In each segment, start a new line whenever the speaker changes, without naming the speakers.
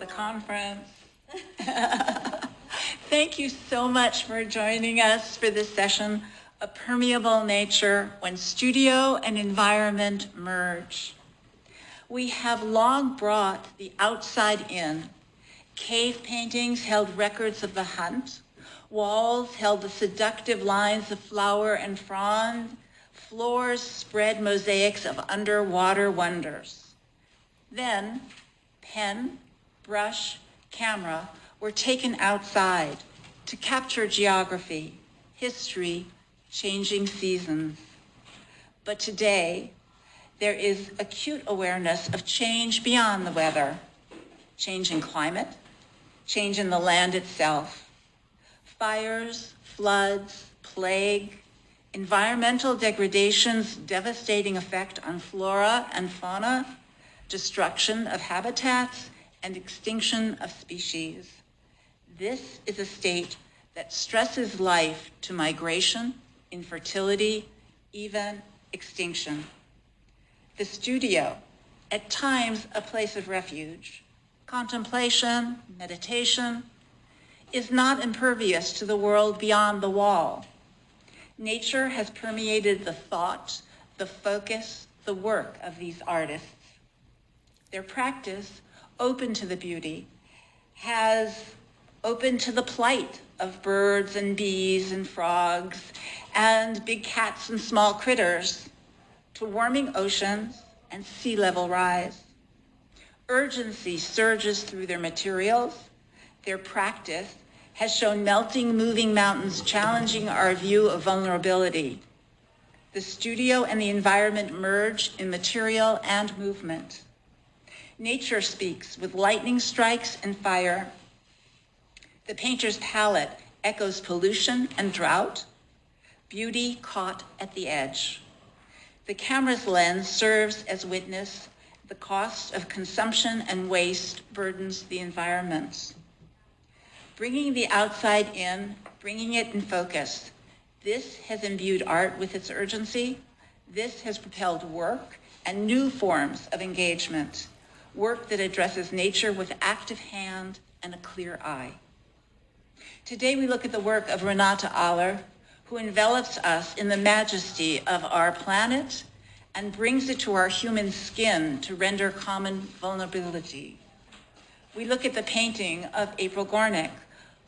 the conference. Thank you so much for joining us for this session, A Permeable Nature When Studio and Environment Merge. We have long brought the outside in. Cave paintings held records of the hunt. Walls held the seductive lines of flower and frond. Floors spread mosaics of underwater wonders. Then, pen, brush, camera were taken outside to capture geography, history, changing seasons. But today, there is acute awareness of change beyond the weather, change in climate, change in the land itself. Fires, floods, plague, environmental degradation's devastating effect on flora and fauna, destruction of habitats, and extinction of species. This is a state that stresses life to migration, infertility, even extinction. The studio, at times a place of refuge, contemplation, meditation, is not impervious to the world beyond the wall. Nature has permeated the thought, the focus, the work of these artists. Their practice, open to the beauty, has opened to the plight of birds and bees and frogs and big cats and small critters, to warming oceans and sea level rise. Urgency surges through their materials. Their practice has shown melting, moving mountains challenging our view of vulnerability. The studio and the environment merge in material and movement. Nature speaks with lightning strikes and fire. The painter's palette echoes pollution and drought, beauty caught at the edge. The camera's lens serves as witness. The cost of consumption and waste burdens the environment. Bringing the outside in, bringing it in focus. This has imbued art with its urgency. This has propelled work and new forms of engagement. Work that addresses nature with active hand and a clear eye. Today we look at the work of Renate Aller, who envelops us in the majesty of our planet and brings it to our human skin to render common vulnerability. We look at the painting of April Gornik,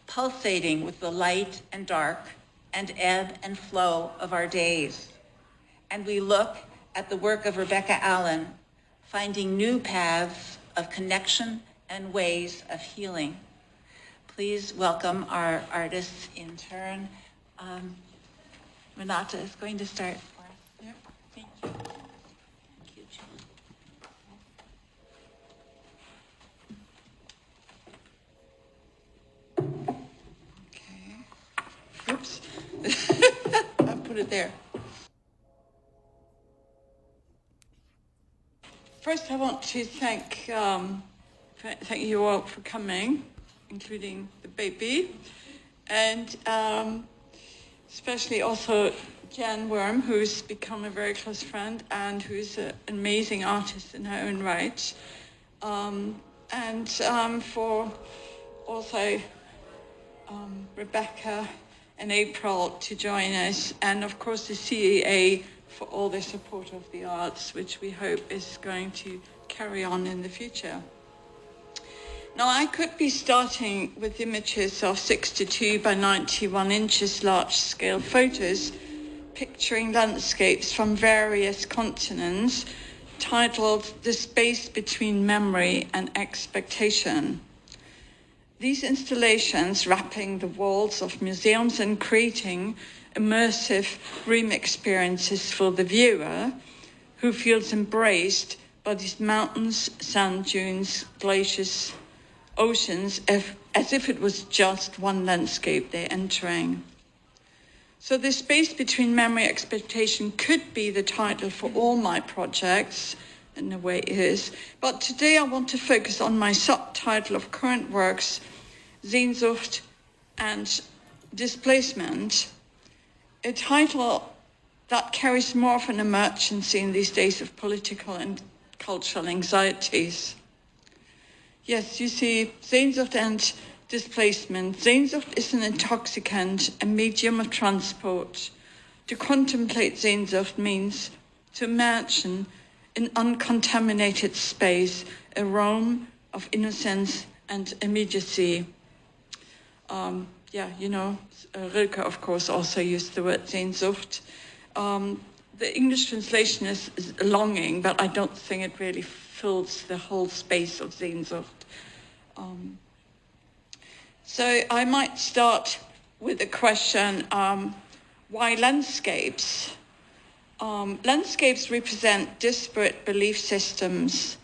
pulsating with the light and dark and ebb and flow of our days. And we look at the work of Rebecca Allan, finding new paths of connection and ways of healing. Please welcome our artists in turn. Renate is going to start for us. Yep. Thank you. Thank you, Jan. Okay. Oops. I'll put it there. First, I want to thank you all for coming, including the baby, and especially also Jan Wurm, who's become a very close friend and who's an amazing artist in her own right, and for also Rebecca and April to join us, and of course the CEA for all their support of the arts, which we hope is going to carry on in the future. Now, I could be starting with images of 62 by 91 inches large-scale photos picturing landscapes from various continents, titled The Space Between Memory and Expectation. These installations, wrapping the walls of museums and creating immersive room experiences for the viewer, who feels embraced by these mountains, sand dunes, glaciers, oceans, as if it was just one landscape they're entering. So the space between memory and expectation could be the title for all my projects, in a way it is, but today I want to focus on my subtitle of current works, Sehnsucht and Displacement, a title that carries more of an emergency in these days of political and cultural anxieties.
Yes, you see, Sehnsucht and displacement. Sehnsucht is an intoxicant, a medium of transport. To contemplate Sehnsucht means to imagine an uncontaminated space, a realm of innocence and immediacy. Rilke, of course, also used the word Sehnsucht. The English translation is longing, but I don't think it really fills the whole space of Sehnsucht. So I might start with the question, why landscapes? Landscapes represent disparate belief systems.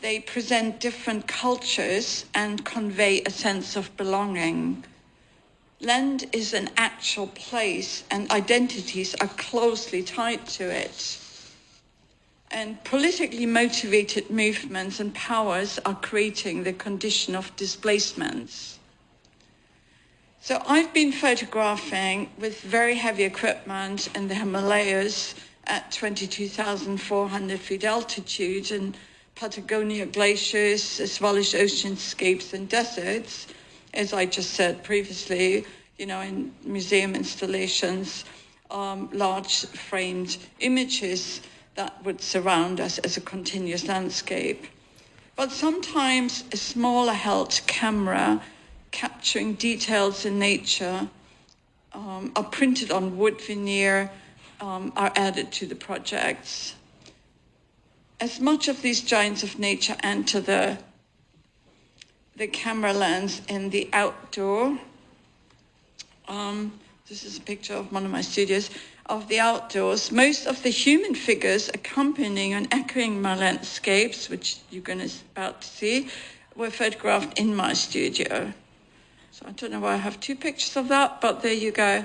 They present different cultures and convey a sense of belonging. Land is an actual place and identities are closely tied to it. And politically motivated movements and powers are creating the condition of displacements. So I've been photographing with very heavy equipment in the Himalayas at 22,400 feet altitude and Patagonia glaciers, as well as oceanscapes and deserts, as I just said previously, in museum installations, large framed images that would surround us as a continuous landscape. But sometimes a smaller held camera capturing details in nature are printed on wood veneer, are added to the projects. As much of these giants of nature enter the camera lens in the outdoor, this is a picture of one of my studios, of the outdoors, most of the human figures accompanying and echoing my landscapes, which you're about to see, were photographed in my studio. So I don't know why I have two pictures of that, but there you go.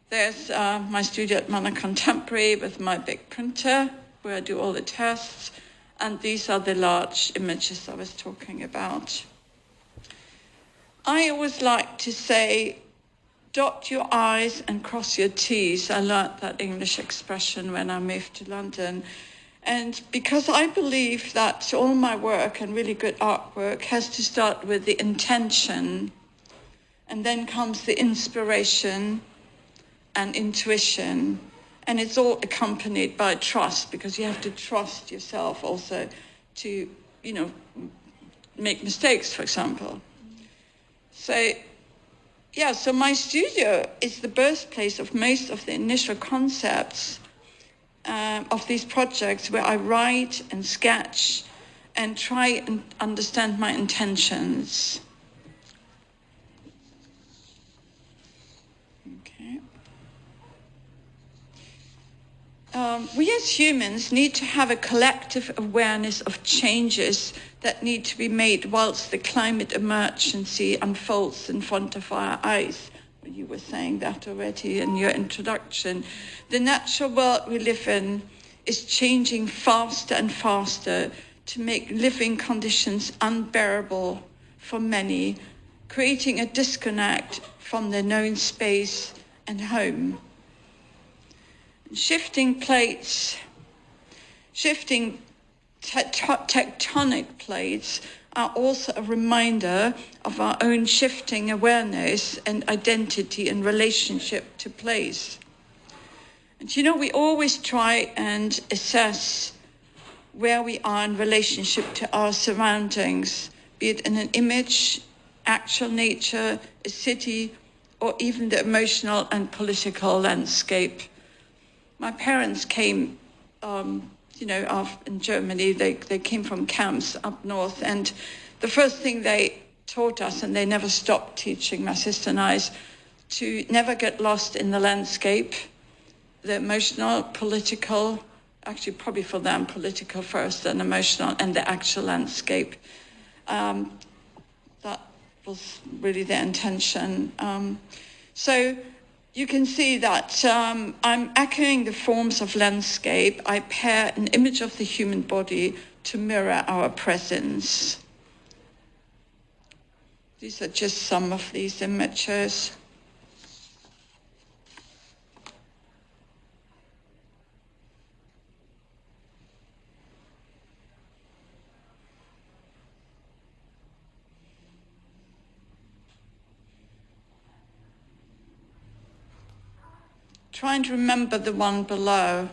There's my studio at Mana Contemporary with my big printer, where I do all the tests, and these are the large images I was talking about. I always like to say, dot your I's and cross your T's. I learned that English expression when I moved to London. And because I believe that all my work and really good artwork has to start with the intention, and then comes the inspiration and intuition. And it's all accompanied by trust, because you have to trust yourself also to, make mistakes, for example. So my studio is the birthplace of most of the initial concepts of these projects, where I write and sketch and try and understand my intentions. Okay. We as humans need to have a collective awareness of changes that need to be made whilst the climate emergency unfolds in front of our eyes. You were saying that already in your introduction. The natural world we live in is changing faster and faster to make living conditions unbearable for many, creating a disconnect from their known space and home. Shifting plates, shifting tectonic plates are also a reminder of our own shifting awareness and identity in relationship to place. And we always try and assess where we are in relationship to our surroundings, be it in an image, actual nature, a city, or even the emotional and political landscape. My parents came, in Germany, they came from camps up north, and the first thing they taught us, and they never stopped teaching my sister and I, is to never get lost in the landscape, the emotional, political, actually probably for them, political first and emotional, and the actual landscape. That was really their intention. So you can see that I'm echoing the forms of landscape. I pair an image of the human body to mirror our presence. These are just some of these images. trying to remember the one below.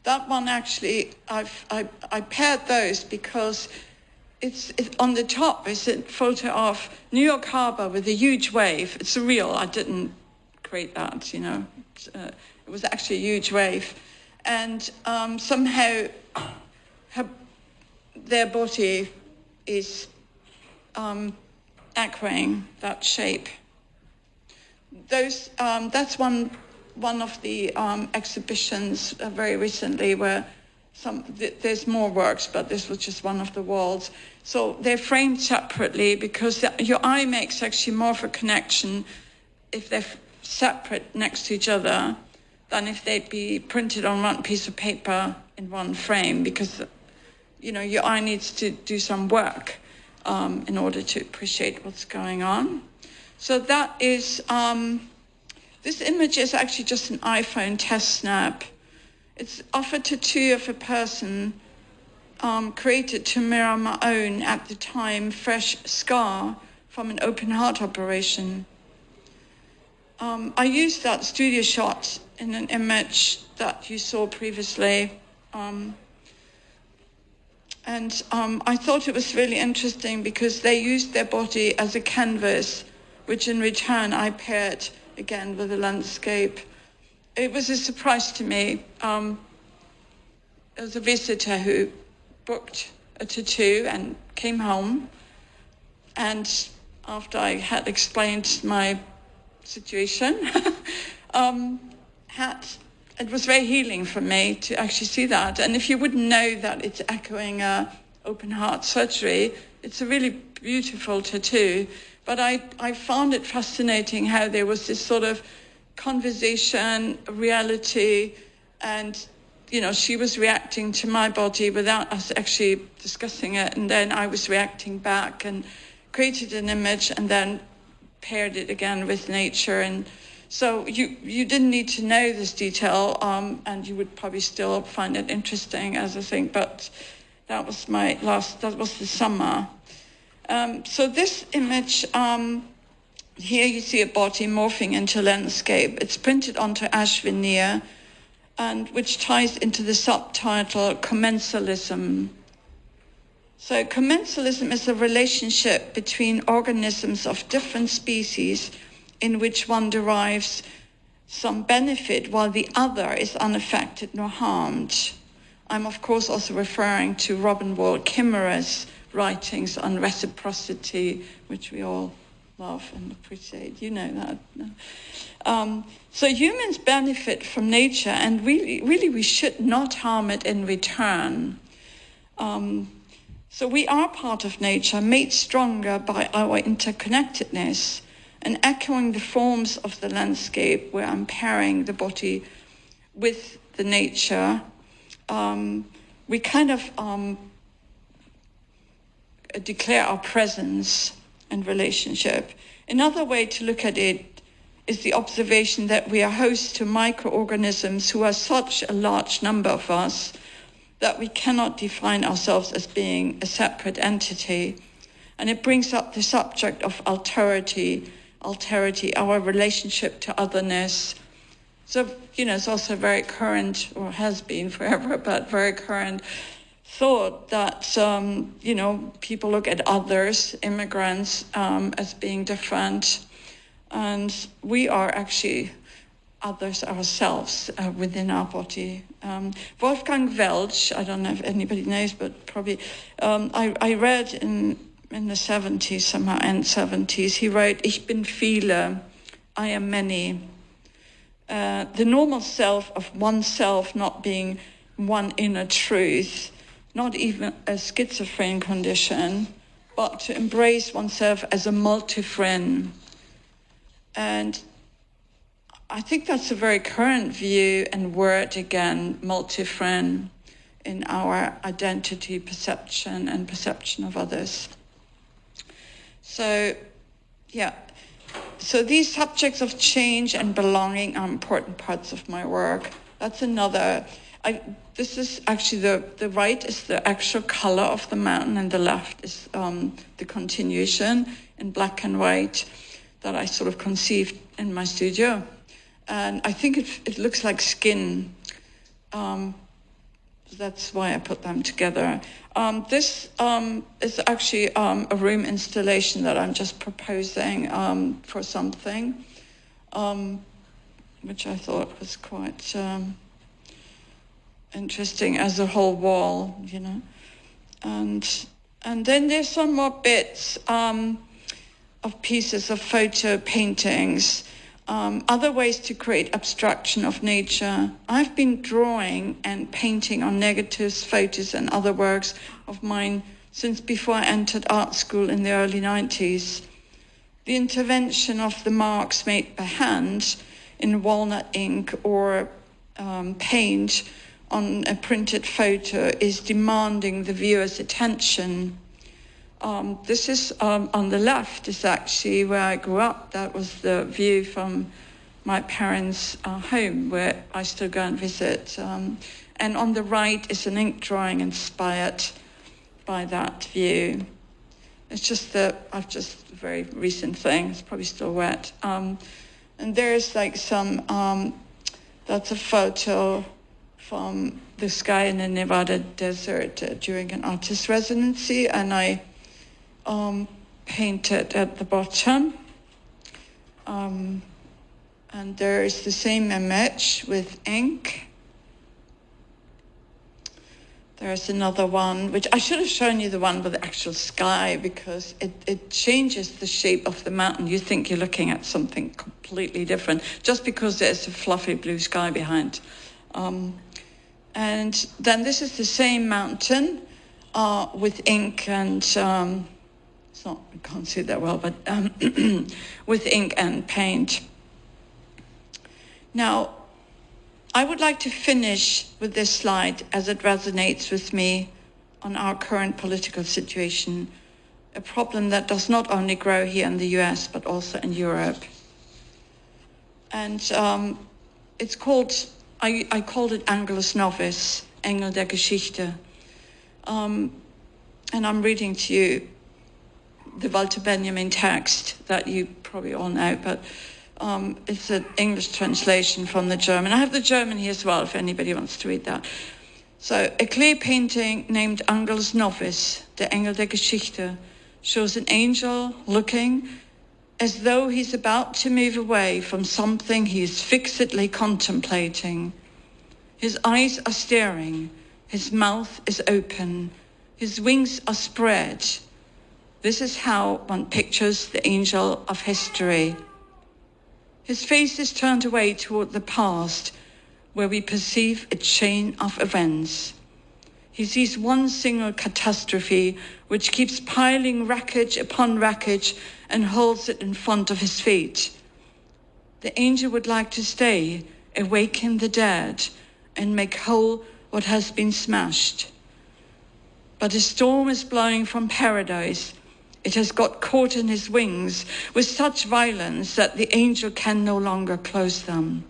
That one actually, I paired those because it's on the top is a photo of New York Harbor with a huge wave. It's real. I didn't create that, you know. It was actually a huge wave. And somehow their body is echoing that shape. That's one of the exhibitions very recently where there's more works, but this was just one of the walls. So they're framed separately because your eye makes actually more of a connection if they're separate next to each other than if they'd be printed on one piece of paper in one frame, because, you know, your eye needs to do some work in order to appreciate what's going on. So that is, this image is actually just an iPhone test snap. It's of a tattoo of a person created to mirror my own, at the time, fresh scar from an open heart operation. I used that studio shot in an image that you saw previously. And I thought it was really interesting because they used their body as a canvas, which in return I paired again with a landscape. It was a surprise to me. There was a visitor who booked a tattoo and came home. And after I had explained my situation, it was very healing for me to actually see that. And if you wouldn't know that it's echoing open heart surgery, it's a really beautiful tattoo. But I found it fascinating how there was this sort of conversation, reality, and, you know, she was reacting to my body without us actually discussing it. And then I was reacting back and created an image and then paired it again with nature. And so you didn't need to know this detail, and you would probably still find it interesting, as I think, but that was that was the summer. So this image, here you see a body morphing into landscape. It's printed onto ash veneer, and which ties into the subtitle Commensalism. So commensalism is a relationship between organisms of different species in which one derives some benefit while the other is unaffected nor harmed. I'm of course also referring to Robin Wall Kimmerer's writings on reciprocity, which we all love and appreciate. You know that. So humans benefit from nature, and really we should not harm it in return. So we are part of nature, made stronger by our interconnectedness, and echoing the forms of the landscape where I'm pairing the body with the nature. We kind of declare our presence and relationship. Another way to look at it is the observation that we are host to microorganisms who are such a large number of us that we cannot define ourselves as being a separate entity. And it brings up the subject of alterity, our relationship to otherness. So, you know, it's also very current, or has been forever, but very current thought that, you know, people look at others, immigrants, as being different. And we are actually others ourselves within our body. Wolfgang Welch, I don't know if anybody knows, but probably, I read in the 70s, somehow, end 70s, he wrote, Ich bin viele, I am many. The normal self of oneself not being one inner truth, not even a schizophrenic condition, but to embrace oneself as a multi-friend. And I think that's a very current view and word again, multi-friend, in our identity perception and perception of others. So, yeah. So these subjects of change and belonging are important parts of my work. That's another. This is actually the right is the actual color of the mountain, and the left is the continuation in black and white that I sort of conceived in my studio. and I think it looks like skin. That's why I put them together. This is actually a room installation that I'm just proposing for something, which I thought was quite interesting as a whole wall, you know. And then there's some more bits of pieces of photo paintings, other ways to create abstraction of nature. I've been drawing and painting on negatives, photos, and other works of mine since before I entered art school in the early 90s. The intervention of the marks made by hand in walnut ink or paint on a printed photo is demanding the viewer's attention. This is on the left is actually where I grew up. That was the view from my parents' home where I still go and visit. And on the right is an ink drawing inspired by that view. It's just a very recent thing. It's probably still wet. And there's like some, that's a photo from the sky in the Nevada desert during an artist residency, and I painted at the bottom. And there is the same image with ink. There's another one, which I should have shown you the one with the actual sky, because it changes the shape of the mountain. You think you're looking at something completely different, just because there's a fluffy blue sky behind. And then this is the same mountain with ink and, it's not, I can't see it that well, but with ink and paint. Now, I would like to finish with this slide as it resonates with me on our current political situation, a problem that does not only grow here in the US, but also in Europe. And it's called, I called it Angelus Novus, Engel der Geschichte. And I'm reading to you the Walter Benjamin text that you probably all know, but it's an English translation from the German. I have the German here as well, if anybody wants to read that. So, a clay painting named Angelus Novus, der Engel der Geschichte, shows an angel looking as though he's about to move away from something he is fixedly contemplating. His eyes are staring, his mouth is open, his wings are spread. This is how one pictures the angel of history. His face is turned away toward the past, where we perceive a chain of events. He sees one single catastrophe which keeps piling wreckage upon wreckage and holds it in front of his feet. The angel would like to stay, awaken the dead, and make whole what has been smashed. But a storm is blowing from paradise. It has got caught in his wings with such violence that the angel can no longer close them.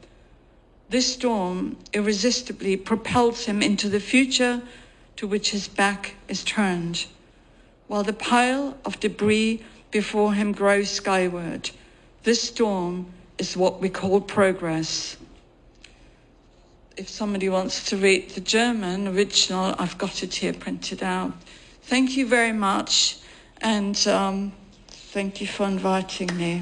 This storm irresistibly propels him into the future to which his back is turned, while the pile of debris before him grows skyward. This storm is what we call progress. If somebody wants to read the German original, I've got it here printed out. Thank you very much, and thank you for inviting me.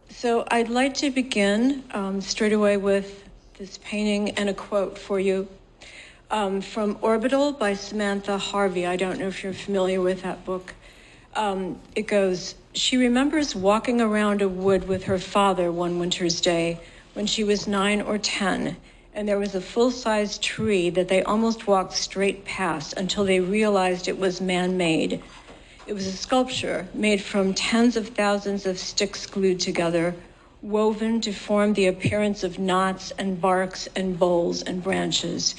So I'd like to begin straight away with this painting and a quote for you from Orbital by Samantha Harvey. I don't know if you're familiar with that book. It goes, she remembers walking around a wood with her father one winter's day when she was 9 or 10, and there was a full-size tree that they almost walked straight past until they realized it was man-made. It was a sculpture made from tens of thousands of sticks glued together, woven to form the appearance of knots and barks and boles and branches.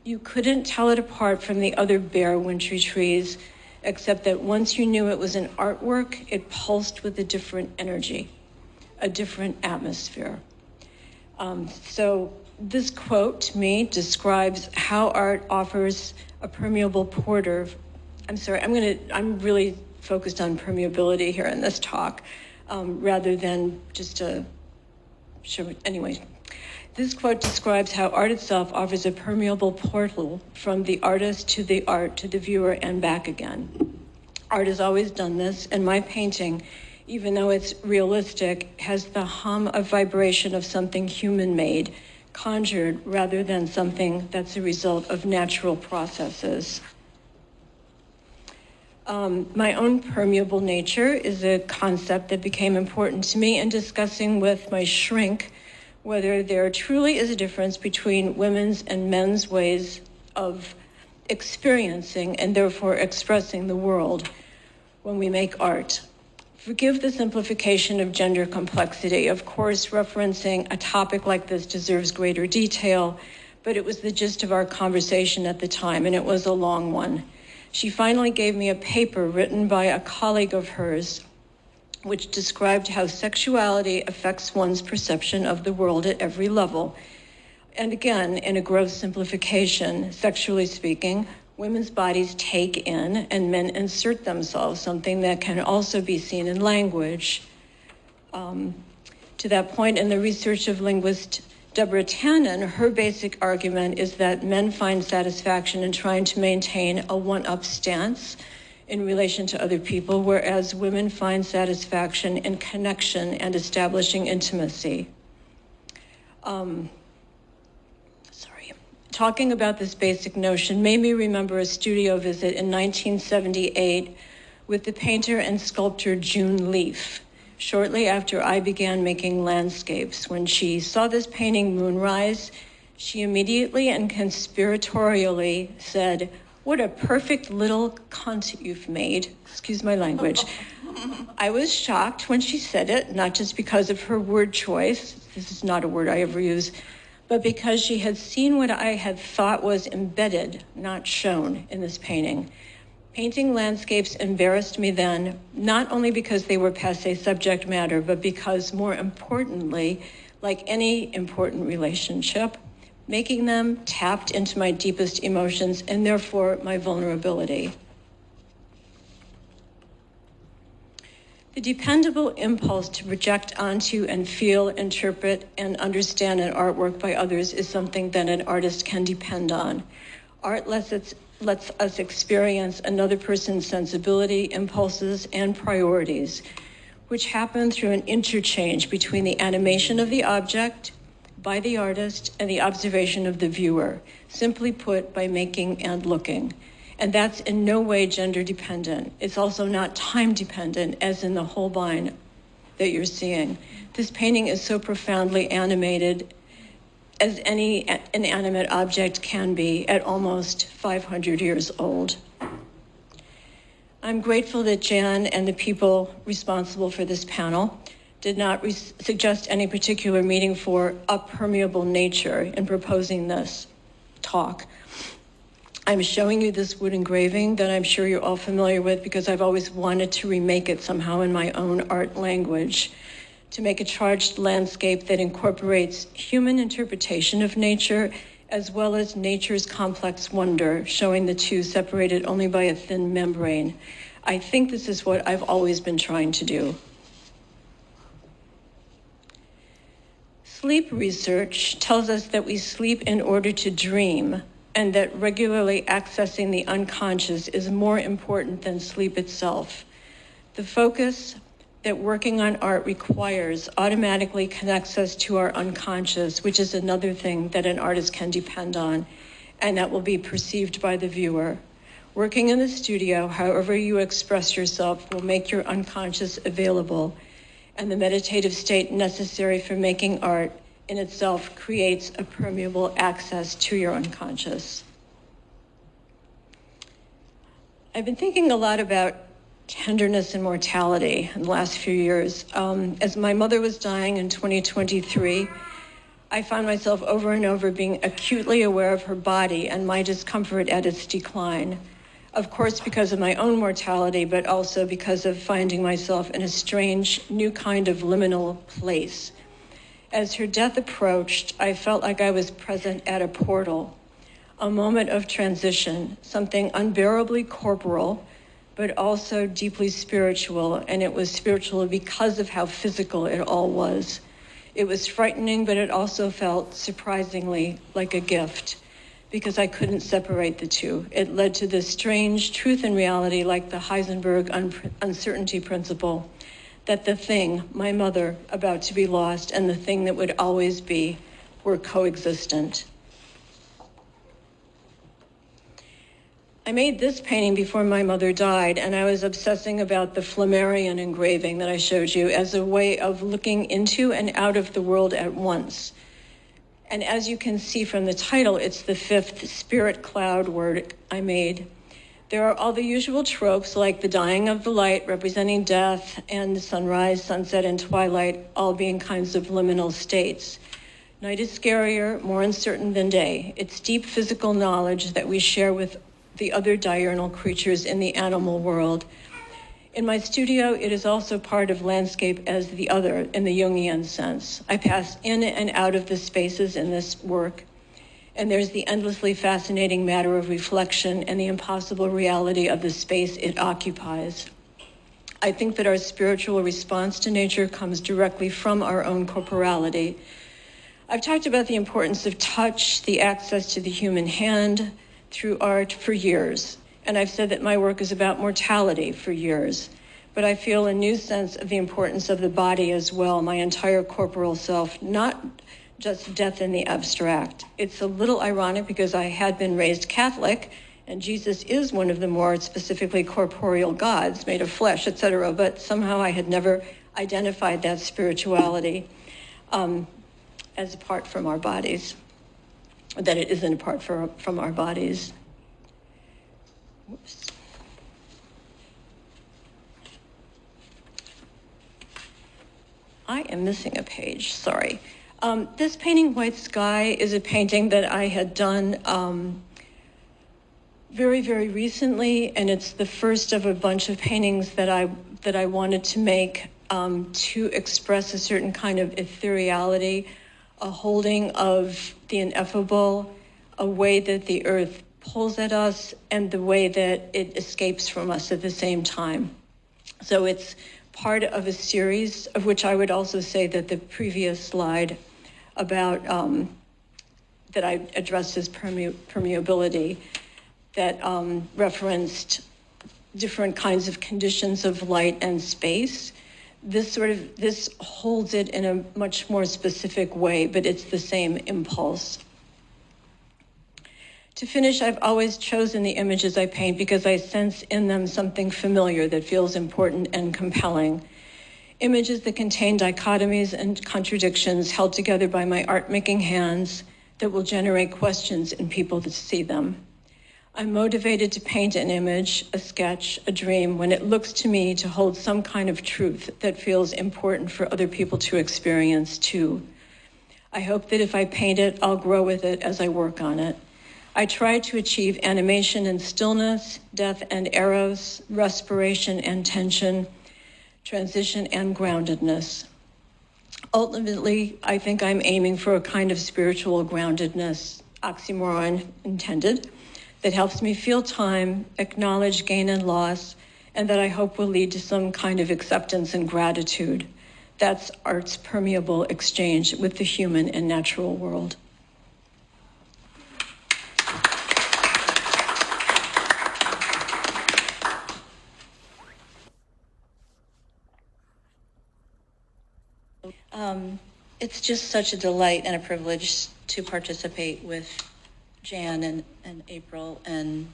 You couldn't tell it apart from the other bare wintry trees, except that once you knew it was an artwork, it pulsed with a different energy, a different atmosphere. So This quote to me describes how art offers a permeable porter. I'm really focused on permeability here in this talk, rather than just a show. Anyway, this quote describes how art itself offers a permeable portal from the artist to the art to the viewer and back again. Art has always done this, and my painting, even though it's realistic, has the hum of vibration of something human-made, conjured rather than something that's a result of natural processes. My own permeable nature is a concept that became important to me in discussing with my shrink whether there truly is a difference between women's and men's ways of experiencing and therefore expressing the world when we make art. Forgive the simplification of gender complexity. Of course, referencing a topic like this deserves greater detail, but it was the gist of our conversation at the time, and it was a long one. She finally gave me a paper written by a colleague of hers, which described how sexuality affects one's perception of the world at every level. And again, in a gross simplification, sexually speaking, women's bodies take in and men insert themselves, something that can also be seen in language. To that point, in the research of linguist Deborah Tannen, her basic argument is that men find satisfaction in trying to maintain a one-up stance in relation to other people, whereas women find satisfaction in connection and establishing intimacy. Talking about this basic notion made me remember a studio visit in 1978 with the painter and sculptor June Leaf, shortly after I began making landscapes. When she saw this painting, Moonrise, she immediately and conspiratorially said, "What a perfect little cunt you've made." Excuse my language. I was shocked when she said it, not just because of her word choice, this is not a word I ever use, but because she had seen what I had thought was embedded, not shown, in this painting. Painting landscapes embarrassed me then, not only because they were passé subject matter, but because, more importantly, like any important relationship, making them tapped into my deepest emotions and therefore my vulnerability. The dependable impulse to project onto and feel, interpret, and understand an artwork by others is something that an artist can depend on. Art lets us experience another person's sensibility, impulses, and priorities, which happen through an interchange between the animation of the object by the artist and the observation of the viewer, simply put, by making and looking. And that's in no way gender dependent. It's also not time dependent, as in the Holbein that you're seeing. This painting is so profoundly animated as any inanimate object can be at almost 500 years old. I'm grateful that Jan and the people responsible for this panel did not suggest any particular meeting for a permeable nature in proposing this talk. I'm showing you this wood engraving that I'm sure you're all familiar with because I've always wanted to remake it somehow in my own art language, to make a charged landscape that incorporates human interpretation of nature as well as nature's complex wonder, showing the two separated only by a thin membrane. I think this is what I've always been trying to do. Sleep research tells us that we sleep in order to dream, and that regularly accessing the unconscious is more important than sleep itself. The focus that working on art requires automatically connects us to our unconscious, which is another thing that an artist can depend on, and that will be perceived by the viewer. Working in the studio, however you express yourself, will make your unconscious available, and the meditative state necessary for making art in itself creates a permeable access to your unconscious. I've been thinking a lot about tenderness and mortality in the last few years. As my mother was dying in 2023, I found myself over and over being acutely aware of her body and my discomfort at its decline. Of course, because of my own mortality, but also because of finding myself in a strange new kind of liminal place. As her death approached, I felt like I was present at a portal, a moment of transition, something unbearably corporal, but also deeply spiritual, and it was spiritual because of how physical it all was. It was frightening, but it also felt surprisingly like a gift, because I couldn't separate the two. It led to this strange truth and reality, like the Heisenberg uncertainty principle, that the thing, my mother, about to be lost, and the thing that would always be, were coexistent. I made this painting before my mother died, and I was obsessing about the Flammarion engraving that I showed you as a way of looking into and out of the world at once. And as you can see from the title, it's the fifth spirit cloud word I made. There are all the usual tropes, like the dying of the light representing death, and the sunrise, sunset, and twilight all being kinds of liminal states. Night is scarier, more uncertain than day. It's deep physical knowledge that we share with the other diurnal creatures in the animal world. In my studio, it is also part of landscape as the other in the Jungian sense. I pass in and out of the spaces in this work, and there's the endlessly fascinating matter of reflection and the impossible reality of the space it occupies. I think that our spiritual response to nature comes directly from our own corporality. I've talked about the importance of touch, the access to the human hand through art for years. And I've said that my work is about mortality for years, but I feel a new sense of the importance of the body as well, my entire corporal self, not just death in the abstract. It's a little ironic because I had been raised Catholic, and Jesus is one of the more specifically corporeal gods, made of flesh, etc., but somehow I had never identified that spirituality as apart from our bodies, that it isn't apart from our bodies. Whoops. I am missing a page, sorry. This painting, White Sky, is a painting that I had done very, very recently, and it's the first of a bunch of paintings that I wanted to make to express a certain kind of ethereality, a holding of the ineffable, a way that the earth pulls at us, and the way that it escapes from us at the same time. So it's part of a series, of which I would also say that the previous slide about that I addressed as permeability, that referenced different kinds of conditions of light and space. This holds it in a much more specific way, but it's the same impulse. To finish, I've always chosen the images I paint because I sense in them something familiar that feels important and compelling. Images that contain dichotomies and contradictions held together by my art-making hands that will generate questions in people that see them. I'm motivated to paint an image, a sketch, a dream, when it looks to me to hold some kind of truth that feels important for other people to experience too. I hope that if I paint it, I'll grow with it as I work on it. I try to achieve animation and stillness, death and eros, respiration and tension, transition and groundedness. Ultimately, I think I'm aiming for a kind of spiritual groundedness, oxymoron intended, that helps me feel time, acknowledge gain and loss, and that I hope will lead to some kind of acceptance and gratitude. That's art's permeable exchange with the human and natural world. It's just such a delight and a privilege to participate with Jan and April and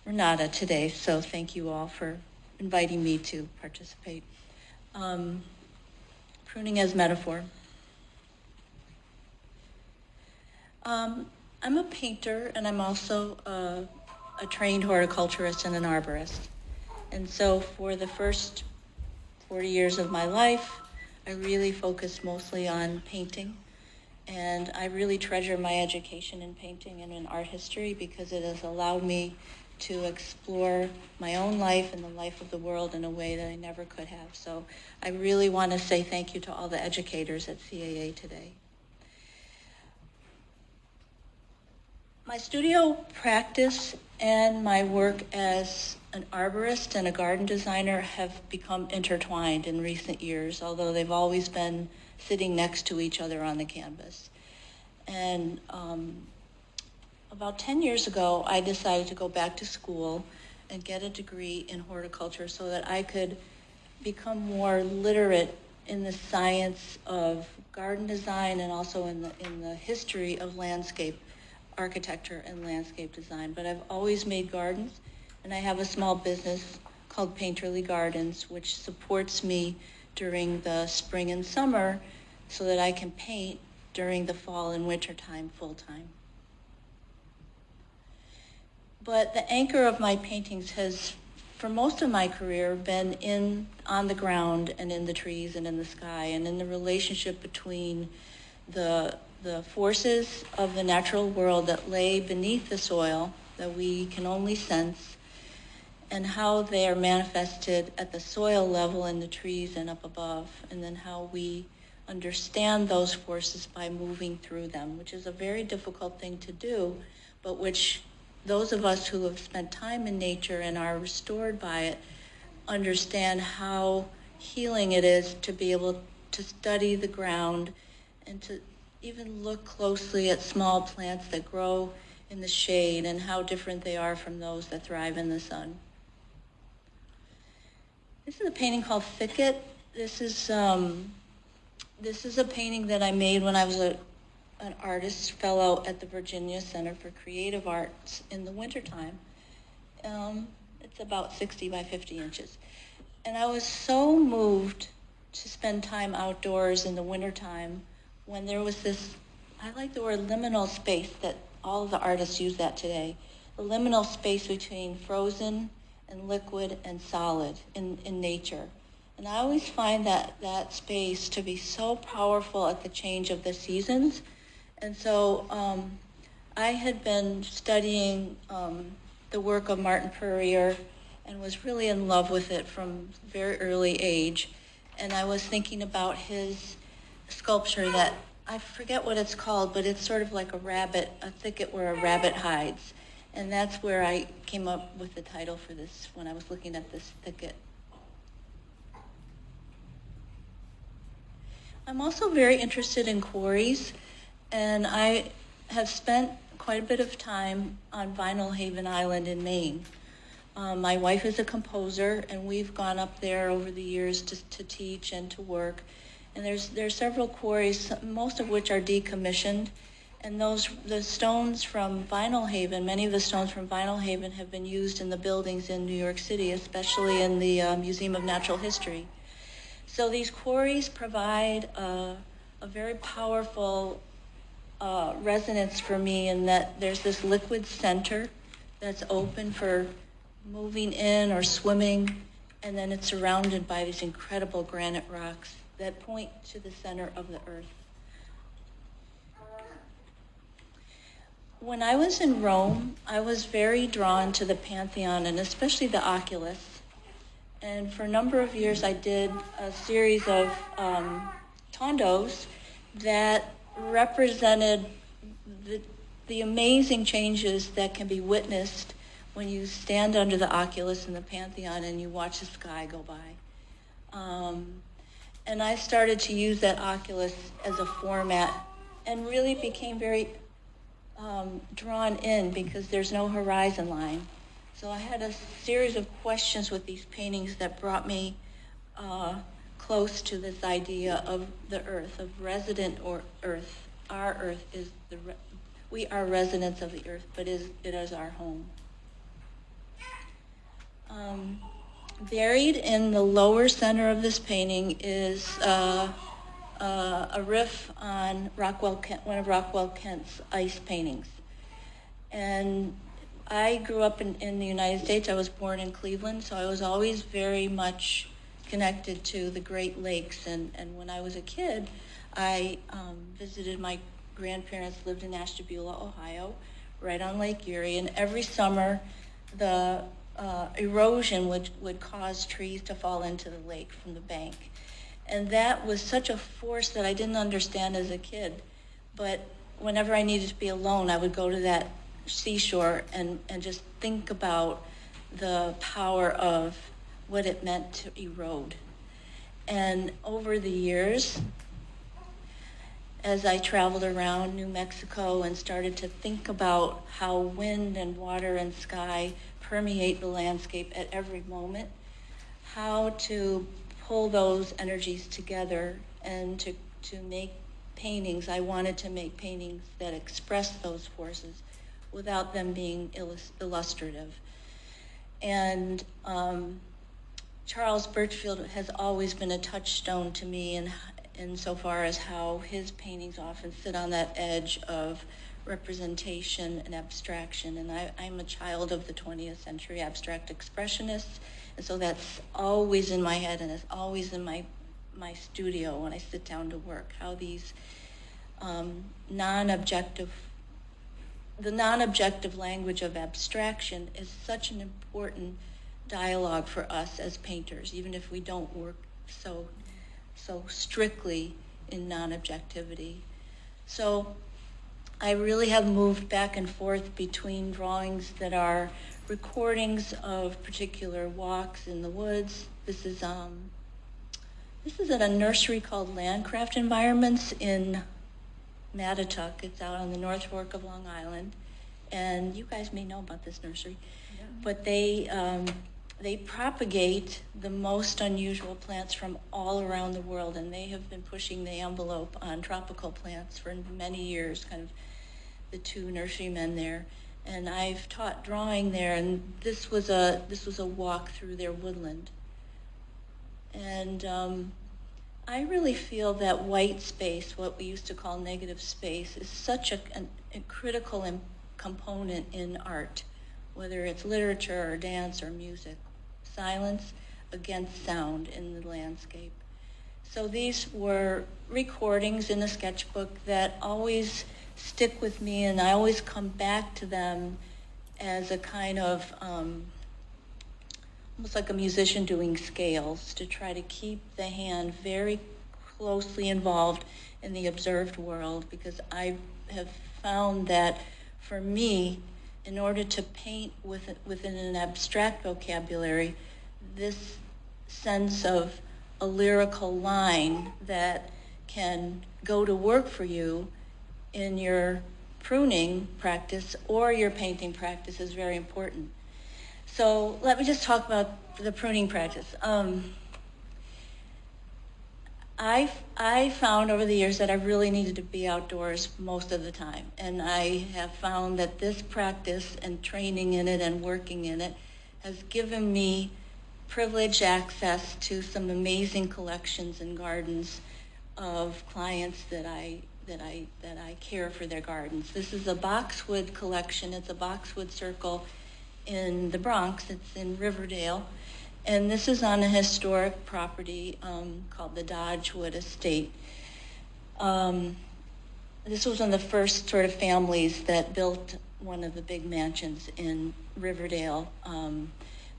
Renata today. So thank you all for inviting me to participate. Pruning as metaphor. I'm a painter, and I'm also a trained horticulturist and an arborist. And so for the first 40 years of my life, I really focused mostly on painting. And I really treasure my education in painting and in art history because it has allowed me
to explore my own life and the life of the world in a way that I never could have. So I really want to say thank you to all the educators at CAA today. My studio practice and my work as an arborist and a garden designer have become intertwined in recent years, although they've always been sitting next to each other on the canvas. And about 10 years ago, I decided to go back to school and get a degree in horticulture so that I could become more literate in the science of garden design and also in the history of landscape architecture and landscape design. But I've always made gardens, and I have a small business called Painterly Gardens, which supports me during the spring and summer so that I can paint during the fall and winter time full-time. But the anchor of my paintings has, for most of my career, been on the ground and in the trees and in the sky and in the relationship between the forces of the natural world that lay beneath the soil that we can only sense, and how they are manifested at the soil level in the trees and up above, and then how we understand those forces by moving through them, which is a very difficult thing to do, but which those of us who have spent time in nature and are restored by it understand how healing it is to be able to study the ground and to even look closely at small plants that grow in the shade and how different they are from those that thrive in the sun. This is a painting called Thicket. This is a painting that I made when I was an artist fellow at the Virginia Center for Creative Arts in the wintertime. It's about 60 by 50 inches. And I was so moved to spend time outdoors in the wintertime when there was this, I like the word liminal space, that all of the artists use that today, the liminal space between frozen and liquid and solid in nature. And I always find that space to be so powerful at the change of the seasons. And so I had been studying the work of Martin Purrier and was really in love with it from a very early age. And I was thinking about his sculpture that, I forget what it's called, but it's sort of like a thicket where a rabbit hides. And that's where I came up with the title for this when I was looking at this thicket. I'm also very interested in quarries, and I have spent quite a bit of time on Vinyl Haven Island in Maine. My wife is a composer, and we've gone up there over the years to teach and to work. And there's several quarries, most of which are decommissioned. And the stones from Vinyl Haven, many of the stones from Vinyl Haven have been used in the buildings in New York City, especially in the Museum of Natural History. So these quarries provide a very powerful resonance for me in that there's this liquid center that's open for moving in or swimming, and then it's surrounded by these incredible granite rocks that point to the center of the earth. When I was in Rome, I was very drawn to the Pantheon and especially the oculus. And for a number of years, I did a series of tondos that represented the amazing changes that can be witnessed when you stand under the oculus in the Pantheon and you watch the sky go by. And I started to use that oculus as a format and really became very drawn in because there's no horizon line. So I had a series of questions with these paintings that brought me close to this idea of the earth, of resident or earth. Our earth is we are residents of the earth, but it is our home. Buried in the lower center of this painting is a riff on one of Rockwell Kent's ice paintings. And I grew up in the United States. I was born in Cleveland, so I was always very much connected to the Great Lakes. And when I was a kid, I visited my grandparents, lived in Ashtabula, Ohio, right on Lake Erie. And every summer, erosion would cause trees to fall into the lake from the bank. And that was such a force that I didn't understand as a kid. But whenever I needed to be alone, I would go to that seashore and just think about the power of what it meant to erode. And over the years, as I traveled around New Mexico and started to think about how wind and water and sky permeate the landscape at every moment, how to pull those energies together and to make paintings. I wanted to make paintings that express those forces without them being illustrative. And Charles Birchfield has always been a touchstone to me insofar as how his paintings often sit on that edge of representation and abstraction. And I'm a child of the 20th century abstract expressionists, and so that's always in my head and it's always in my studio when I sit down to work, how these the non-objective language of abstraction is such an important dialogue for us as painters, even if we don't work so strictly in non-objectivity. So I really have moved back and forth between drawings that are recordings of particular walks in the woods. This is at a nursery called Landcraft Environments in Mattituck. It's out on the North Fork of Long Island, and you guys may know about this nursery. Yeah. But they propagate the most unusual plants from all around the world, and they have been pushing the envelope on tropical plants for many years, kind of the two nurserymen there. And I've taught drawing there, and this was a walk through their woodland. And I really feel that white space, what we used to call negative space, is such a critical component in art, whether it's literature or dance or music. Silence against sound in the landscape. So these were recordings in a sketchbook that always stick with me, and I always come back to them as a kind of almost like a musician doing scales, to try to keep the hand very closely involved in the observed world, because I have found that for me, in order to paint within an abstract vocabulary, this sense of a lyrical line that can go to work for you in your pruning practice or your painting practice is very important. So let me just talk about the pruning practice. I found over the years that I really needed to be outdoors most of the time. And I have found that this practice and training in it and working in it has given me privileged access to some amazing collections and gardens of clients that I care for their gardens. This is a boxwood collection. It's a boxwood circle in the Bronx. It's in Riverdale. And this is on a historic property called the Dodgewood Estate. This was one of the first sort of families that built one of the big mansions in Riverdale.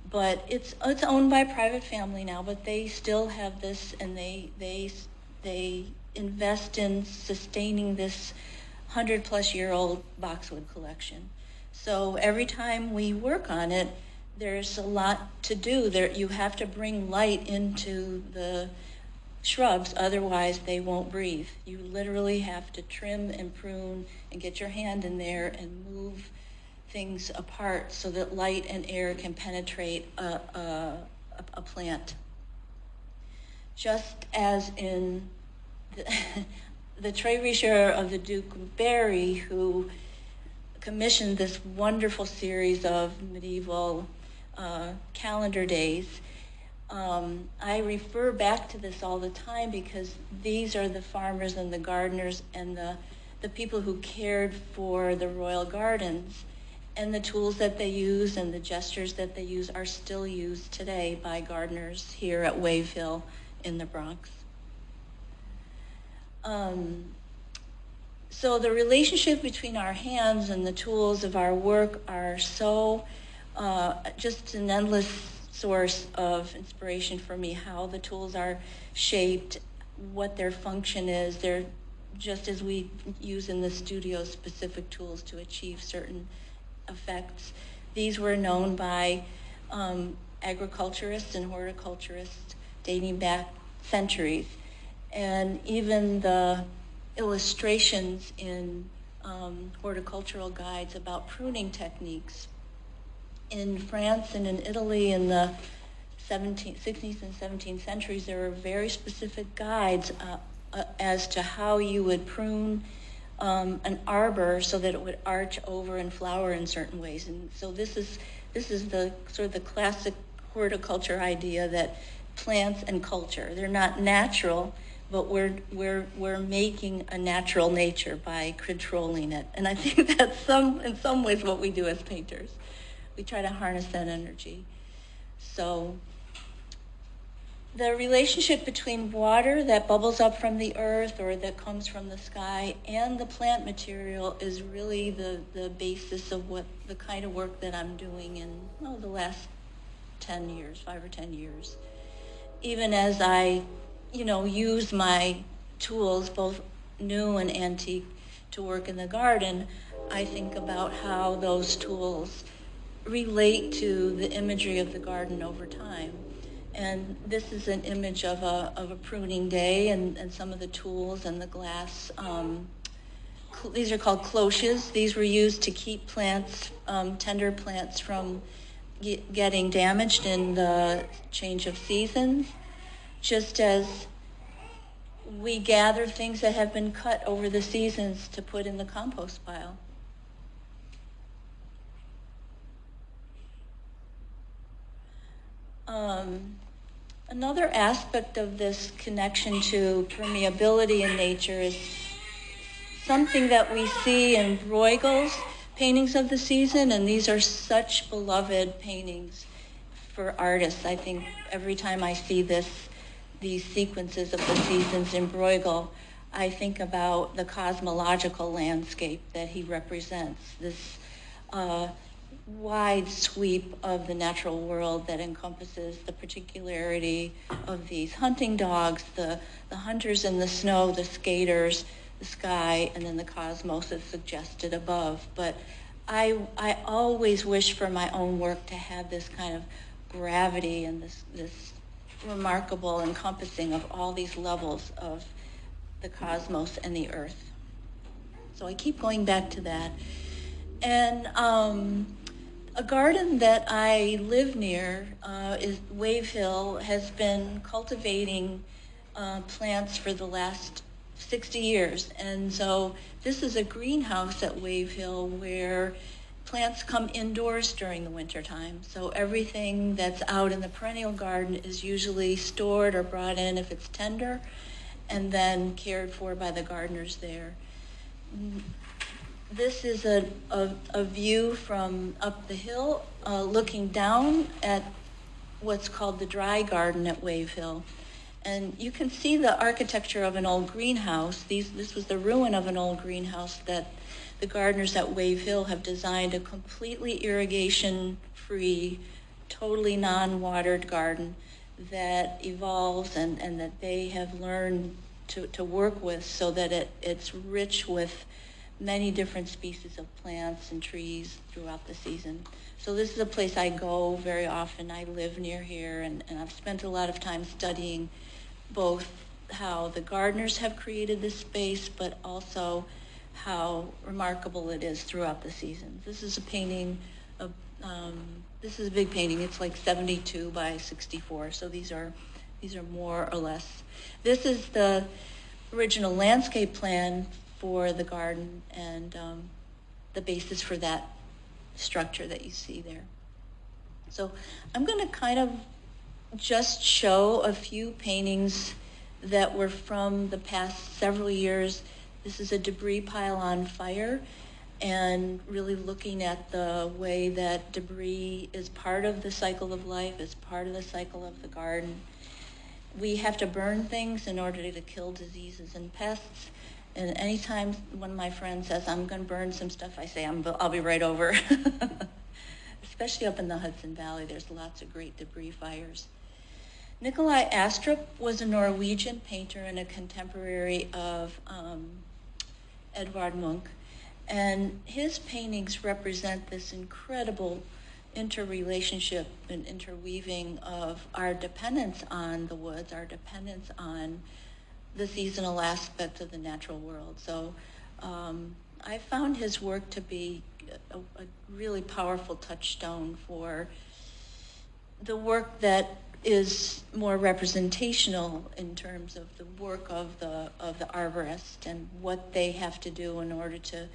But it's owned by a private family now, but they still have this, and they invest in sustaining this 100-plus-year-old boxwood collection. So every time we work on it, there's a lot to do. You have to bring light into the shrubs, otherwise they won't breathe. You literally have to trim and prune and get your hand in there and move things apart so that light and air can penetrate a plant. Just as in the Trebuchet of the Duke of Berry, who commissioned this wonderful series of medieval calendar days. I refer back to this all the time because these are the farmers and the gardeners and the people who cared for the royal gardens, and the tools that they use and the gestures that they use are still used today by gardeners here at Waveville in the Bronx. So the relationship between our hands and the tools of our work are so
just an endless source of inspiration for me, how the tools are shaped, what their function is. They're just as we use in the studio specific tools to achieve certain effects. These were known by agriculturists and horticulturists dating back centuries. And even the illustrations in horticultural guides about pruning techniques. In France and in Italy in the 16th and 17th centuries, there were very specific guides as to how you would prune an arbor so that it would arch over and flower in certain ways. And so this is the sort of the classic horticulture idea that plants and culture, they're not natural, but we're making a natural nature by controlling it. And I think that's in some ways what we do as painters. We try to harness that energy. So the relationship between water that bubbles up from the earth or that comes from the sky and the plant material is really the basis of what the kind of work that I'm doing in the last 10 years, 5 or 10 years. Even as I, use my tools, both new and antique, to work in the garden, I think about how those tools relate to the imagery of the garden over time. And this is an image of a pruning day and some of the tools and the glass. These are called cloches. These were used to keep plants, tender plants, from getting damaged in the change of seasons, just as we gather things that have been cut over the seasons to put in the compost pile. Another aspect of this connection to permeability in nature is something that we see in Bruegel's paintings of the season, and these are such beloved paintings for artists. I think every time I see these sequences of the seasons in Bruegel, I think about the cosmological landscape that he represents, this wide sweep of the natural world that encompasses the particularity of these hunting dogs, the hunters in the snow, the skaters, the sky, and then the cosmos is suggested above. But I always wish for my own work to have this kind of gravity and this remarkable encompassing of all these levels of the cosmos and the earth. So I keep going back to that. And a garden that I live near is Wave Hill, has been cultivating plants for the last 60 years. And so this is a greenhouse at Wave Hill where plants come indoors during the winter time. So everything that's out in the perennial garden is usually stored or brought in if it's tender and then cared for by the gardeners there. This is a view from up the hill, looking down at what's called the dry garden at Wave Hill. And you can see the architecture of an old greenhouse. This was the ruin of an old greenhouse that the gardeners at Wave Hill have designed a completely irrigation-free, totally non-watered garden that evolves and that they have learned to work with so that it's rich with many different species of plants and trees throughout the season. So this is a place I go very often. I live near here, and I've spent a lot of time studying both how the gardeners have created this space, but also how remarkable it is throughout the season. This is a painting of, this is a big painting. It's like 72 by 64, so these are more or less. This is the original landscape plan for the garden and the basis for that structure that you see there. So I'm going to kind of just show a few paintings that were from the past several years. This is a debris pile on fire, and really looking at the way that debris is part of the cycle of life, is part of the cycle of the garden. We have to burn things in order to kill diseases and pests. And anytime one of my friends says, I'm going to burn some stuff, I say, I'll be right over.
especially up in the Hudson Valley, there's lots of great debris fires. Nikolai Astrup was a Norwegian painter and a contemporary of Edvard Munch, and his paintings represent this incredible interrelationship and interweaving of our dependence on the woods, our dependence on the seasonal aspect of the natural world. So I found his work to be a really powerful touchstone for the work that is more representational in terms of the work of the arborist and what they have to do in order to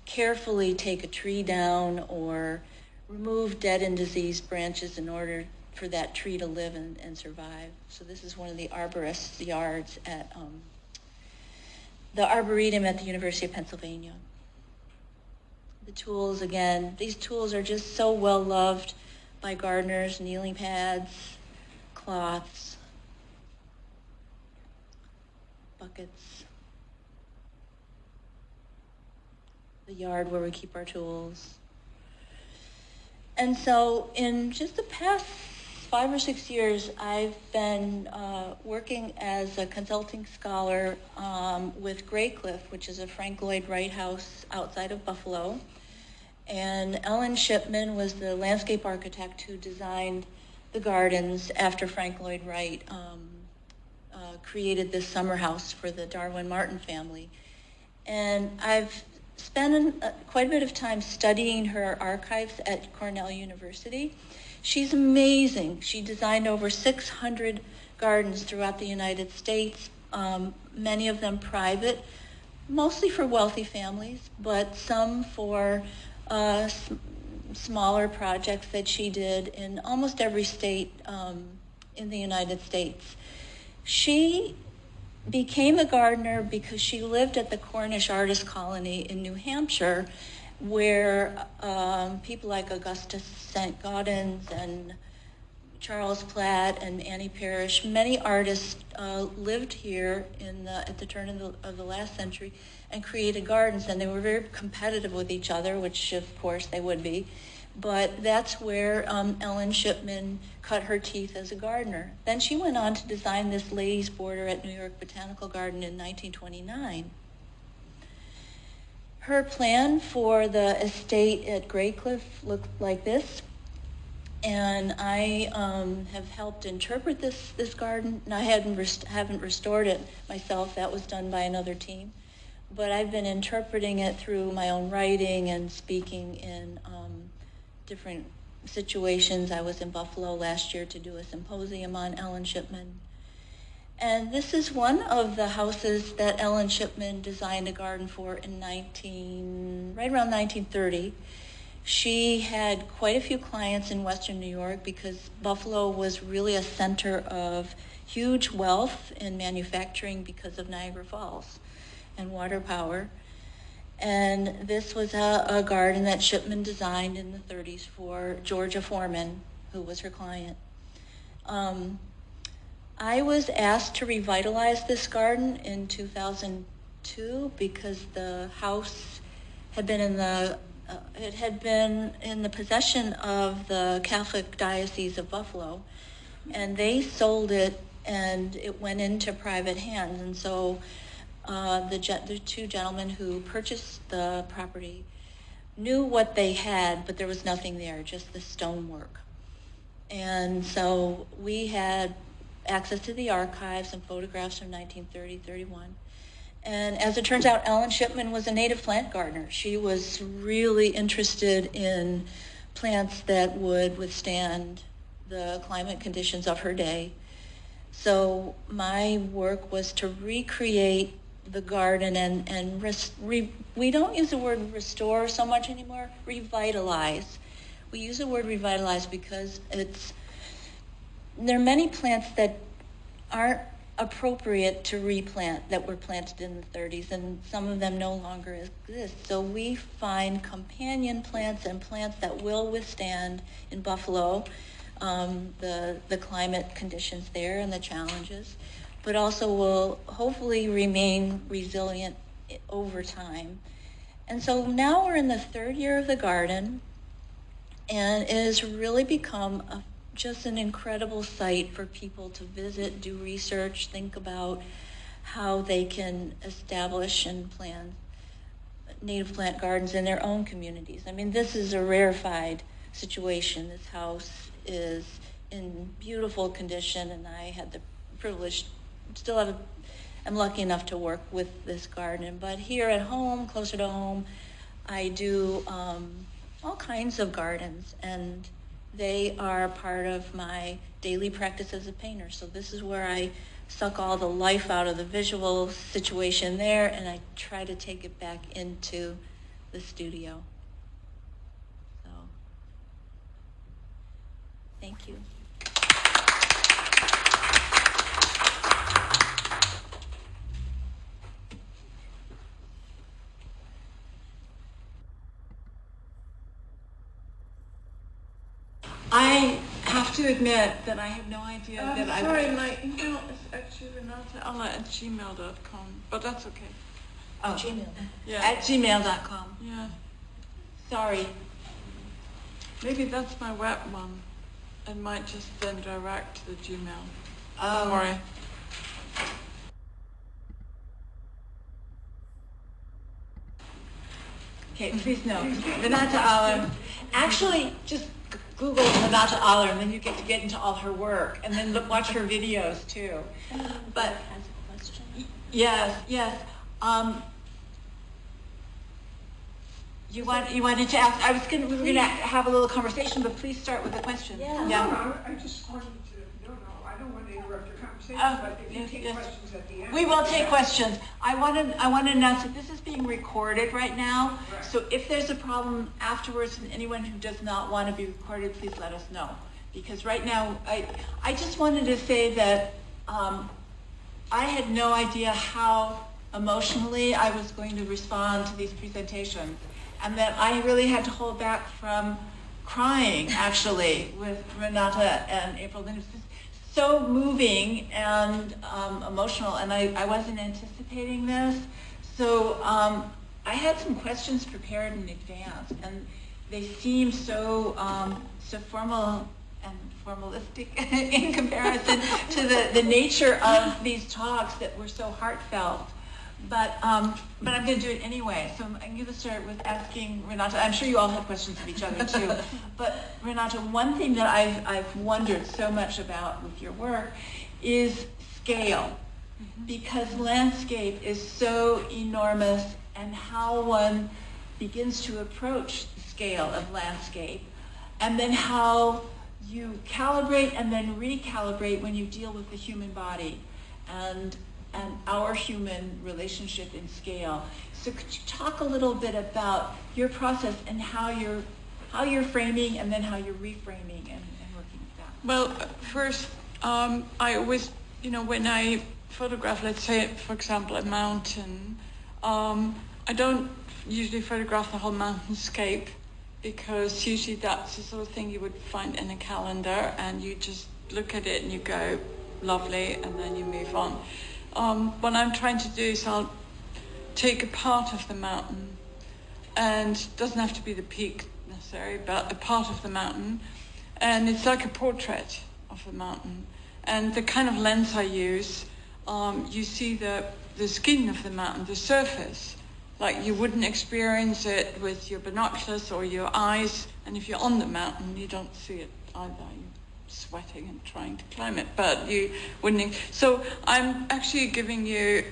carefully take a tree down or remove dead and diseased branches in order for that tree to live and survive. So this is one of the arborist's yards at the Arboretum at the University of Pennsylvania. The tools, again, these tools are just so well loved by gardeners: kneeling pads, cloths, buckets, the yard where we keep our tools. And so in just the past 5 or 6 years, I've been working as a consulting scholar with Grey Cliff, which is a Frank Lloyd Wright house outside of Buffalo. And Ellen Shipman was the landscape architect who designed the gardens after Frank Lloyd Wright created this summer house for the Darwin Martin family. And I've spent quite a bit of time studying her archives at Cornell University. She's amazing. She designed over 600 gardens throughout the United States, many of them private, mostly for wealthy families, but some for smaller projects that she did in almost every state in the United States. She became a gardener because she lived at the Cornish Artist Colony in New Hampshire, where people like Augustus St. Gaudens and Charles Platt and Annie Parrish, many artists lived here at the turn of the last century and created gardens, and they were very competitive with each other, which of course they would be. But that's where Ellen Shipman cut her teeth as a gardener. Then she went on to design this ladies' border at New York Botanical Garden in 1929. Her plan for the estate at Grey Cliff looked like this, and I have helped interpret this garden. And I haven't restored it myself. That was done by another team. But I've been interpreting it through my own writing and speaking in different situations. I was in Buffalo last year to do a symposium on Ellen Shipman. And this is one of the houses that Ellen Shipman designed a garden for in right around 1930. She had quite a few clients in Western New York because Buffalo was really a center of huge wealth in manufacturing because of Niagara Falls and water power. And this was a garden that Shipman designed in the 30s for Georgia Foreman, who was her client. I was asked to revitalize this garden in 2002 because the house had been in the possession of the Catholic Diocese of Buffalo, and they sold it, and it went into private hands. And so the two gentlemen who purchased the property knew what they had, but there was nothing there, just the stonework. And so we had access to the archives and photographs from 1930-31. And as it turns out, Ellen Shipman was a native plant gardener. She was really interested in plants that would withstand the climate conditions of her day. So my work was to recreate the garden and we don't use the word restore so much anymore, revitalize. We use the word revitalize because there are many plants that aren't appropriate to replant that were planted in the 30s, and some of them no longer exist. So we find companion plants and plants that will withstand in Buffalo the climate conditions there and the challenges, but also will hopefully remain resilient over time. And so now we're in the third year of the garden. And it has really become just an incredible site for people to visit, do research, think about how they can establish and plan native plant gardens in their own communities. I mean, this is a rarefied situation. This house is in beautiful condition, and I had the privilege, I'm lucky enough to work with this garden. But here at home, closer to home, I do all kinds of gardens, and they are part of my daily practice as a painter. So this is where I suck all the life out of the visual situation there, and I try to take it back into the studio. So, thank you. I have to admit that I have no idea that I...
Sorry, my email is actually renatealler@gmail.com, but that's okay.
Oh, Gmail.
Yeah.
At gmail.com.
Yeah.
Sorry.
Maybe that's my web one. It might just then direct to the Gmail.
Oh.
Don't worry.
Okay, please note, Renate Aller. Actually, just Google Renate Aller, and then you get to get into all her work, and then watch her videos too. But yes. You wanted to ask? We were gonna have a little conversation, but please start with the question.
Yeah. No, I just wanted to. No, I don't want to interrupt your conversation, but if you take questions at the end.
We will take questions. I want to announce that this is being recorded right now.
Right.
So if there's a problem afterwards, and anyone who does not want to be recorded, please let us know. Because right now, I just wanted to say that I had no idea how emotionally I was going to respond to these presentations, and that I really had to hold back from crying, actually, with Renate and April. And it was just so moving and emotional, and I wasn't anticipating this. So I had some questions prepared in advance, and they seemed so formal and formalistic in comparison to the nature of these talks that were so heartfelt. But I'm going to do it anyway. So I'm going to start with asking Renate. I'm sure you all have questions of each other too. But Renate, one thing that I've wondered so much about with your work is scale, because landscape is so enormous, and how one begins to approach the scale of landscape, and then how you calibrate and then recalibrate when you deal with the human body and our human relationship in scale. So could you talk a little bit about your process and how you're framing and then how you're reframing and working with that?
Well, first, I always, when I photograph, let's say, for example, a mountain, I don't usually photograph the whole mountainscape, because usually that's the sort of thing you would find in a calendar, and you just look at it and you go, lovely, and then you move on. What I'm trying to do is I'll take a part of the mountain, and it doesn't have to be the peak necessarily, but a part of the mountain, and it's like a portrait of the mountain. And the kind of lens I use, you see the skin of the mountain, the surface, like you wouldn't experience it with your binoculars or your eyes, and if you're on the mountain, you don't see it either. Sweating and trying to climb it, but you wouldn't. So I'm actually giving you,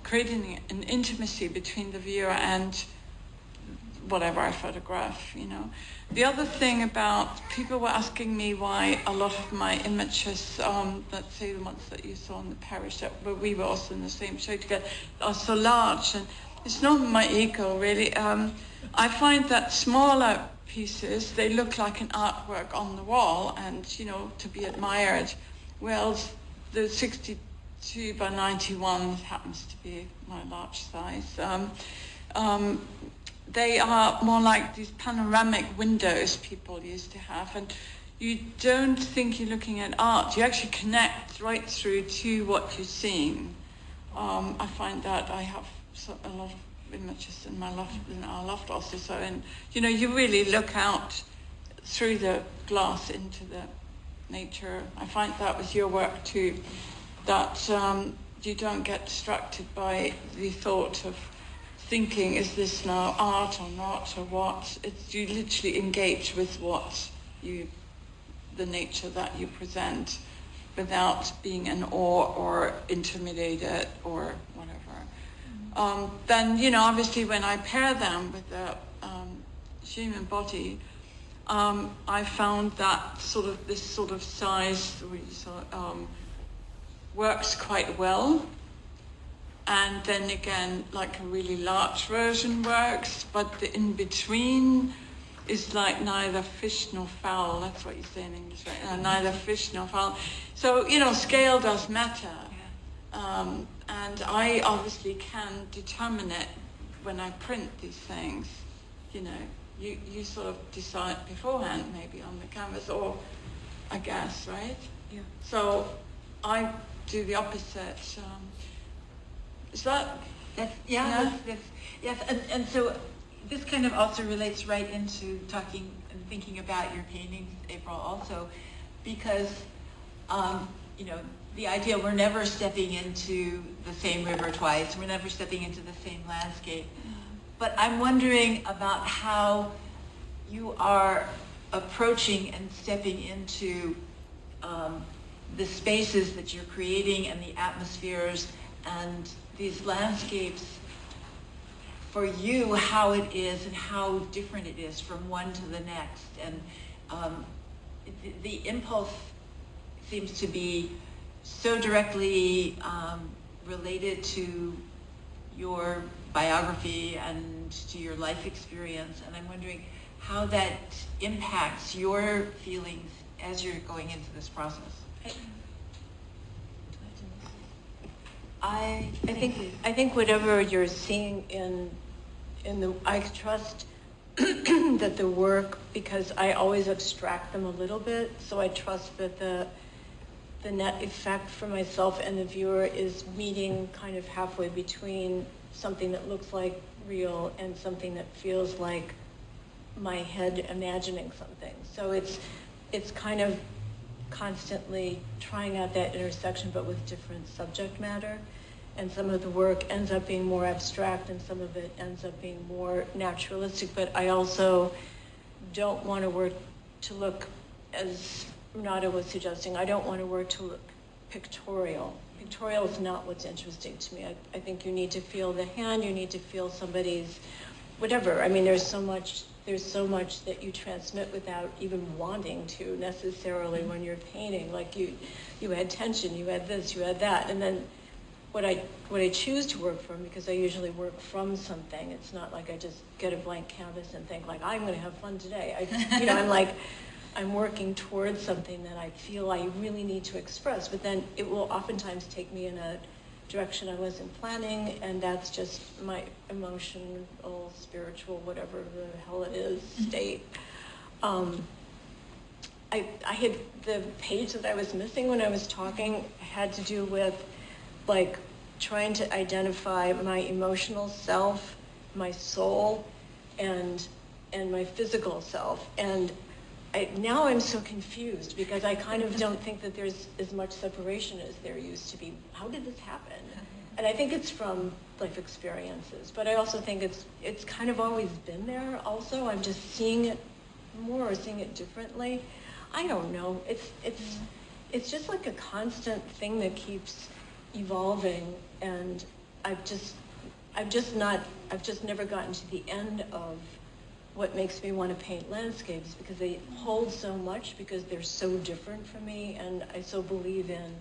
creating an intimacy between the viewer and whatever I photograph, The other thing about, people were asking me why a lot of my images, let's say the ones that you saw in the parish, where we were also in the same show together, are so large, and it's not my ego, really. I find that smaller pieces, they look like an artwork on the wall and, to be admired. Well, the 62 by 91 happens to be my large size. They are more like these panoramic windows people used to have, and you don't think you're looking at art. You actually connect right through to what you're seeing. I find that I have a lot of images in my loft, in our loft also. So, and you really look out through the glass into the nature. I find that with your work too, that you don't get distracted by the thought of thinking, is this now art or not, or what? It's, you literally engage with the nature that you present without being in awe or intimidated or whatever. Then, obviously when I pair them with the human body, I found that this sort of size works quite well. And then again, like a really large version works, but the in-between is like neither fish nor fowl. That's what you say in English, right? Neither fish nor fowl. So, scale does matter. And I obviously can determine it when I print these things. You sort of decide beforehand maybe on the canvas, or I guess, right?
Yeah.
So I do the opposite. Is that?
Yes, and so this kind of also relates right into talking and thinking about your paintings, April, also, because, the idea we're never stepping into the same river twice, we're never stepping into the same landscape. But I'm wondering about how you are approaching and stepping into the spaces that you're creating and the atmospheres and these landscapes, for you, how it is and how different it is from one to the next. And the impulse seems to be so directly related to your biography and to your life experience. And I'm wondering how that impacts your feelings as you're going into this process.
I think whatever you're seeing in the, I trust that the work, because I always abstract them a little bit, so I trust that the net effect for myself and the viewer is meeting kind of halfway between something that looks like real and something that feels like my head imagining something. So it's kind of constantly trying out that intersection, but with different subject matter. And some of the work ends up being more abstract and some of it ends up being more naturalistic. But I also don't want a work to look, as Renate was suggesting, I don't want a work to look pictorial. Pictorial is not what's interesting to me. I think you need to feel the hand, you need to feel somebody's, whatever. I mean, there's so much that you transmit without even wanting to necessarily when you're painting. Like you had tension, you had this, you had that. And then what I choose to work from, because I usually work from something, it's not like I just get a blank canvas and think like, I'm gonna have fun today. I'm working towards something that I feel I really need to express, but then it will oftentimes take me in a direction I wasn't planning, and that's just my emotional, spiritual, whatever the hell it is, state. I had the page that I was missing when I was talking had to do with like trying to identify my emotional self, my soul, and my physical self. And now I'm so confused because I kind of don't think that there's as much separation as there used to be. How did this happen? And I think it's from life experiences, but I also think it's kind of always been there also. I'm just seeing it more or seeing it differently. I don't know. It's just like a constant thing that keeps evolving, and I've just never gotten to the end of what makes me want to paint landscapes, because they hold so much, because they're so different from me, and I so believe in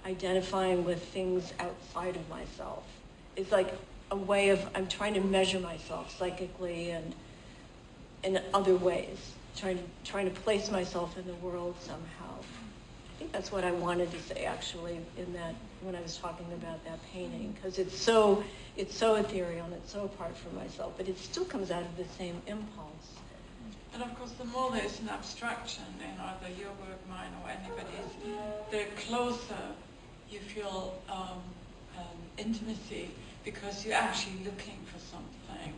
identifying with things outside of myself. It's like a way of, I'm trying to measure myself psychically and in other ways, trying to place myself in the world somehow. I think that's what I wanted to say actually in that, when I was talking about that painting, because it's so ethereal and it's so apart from myself, but it still comes out of the same impulse.
And of course, the more there's an abstraction in either your work, mine, or anybody's, the closer you feel intimacy, because you're actually looking for something,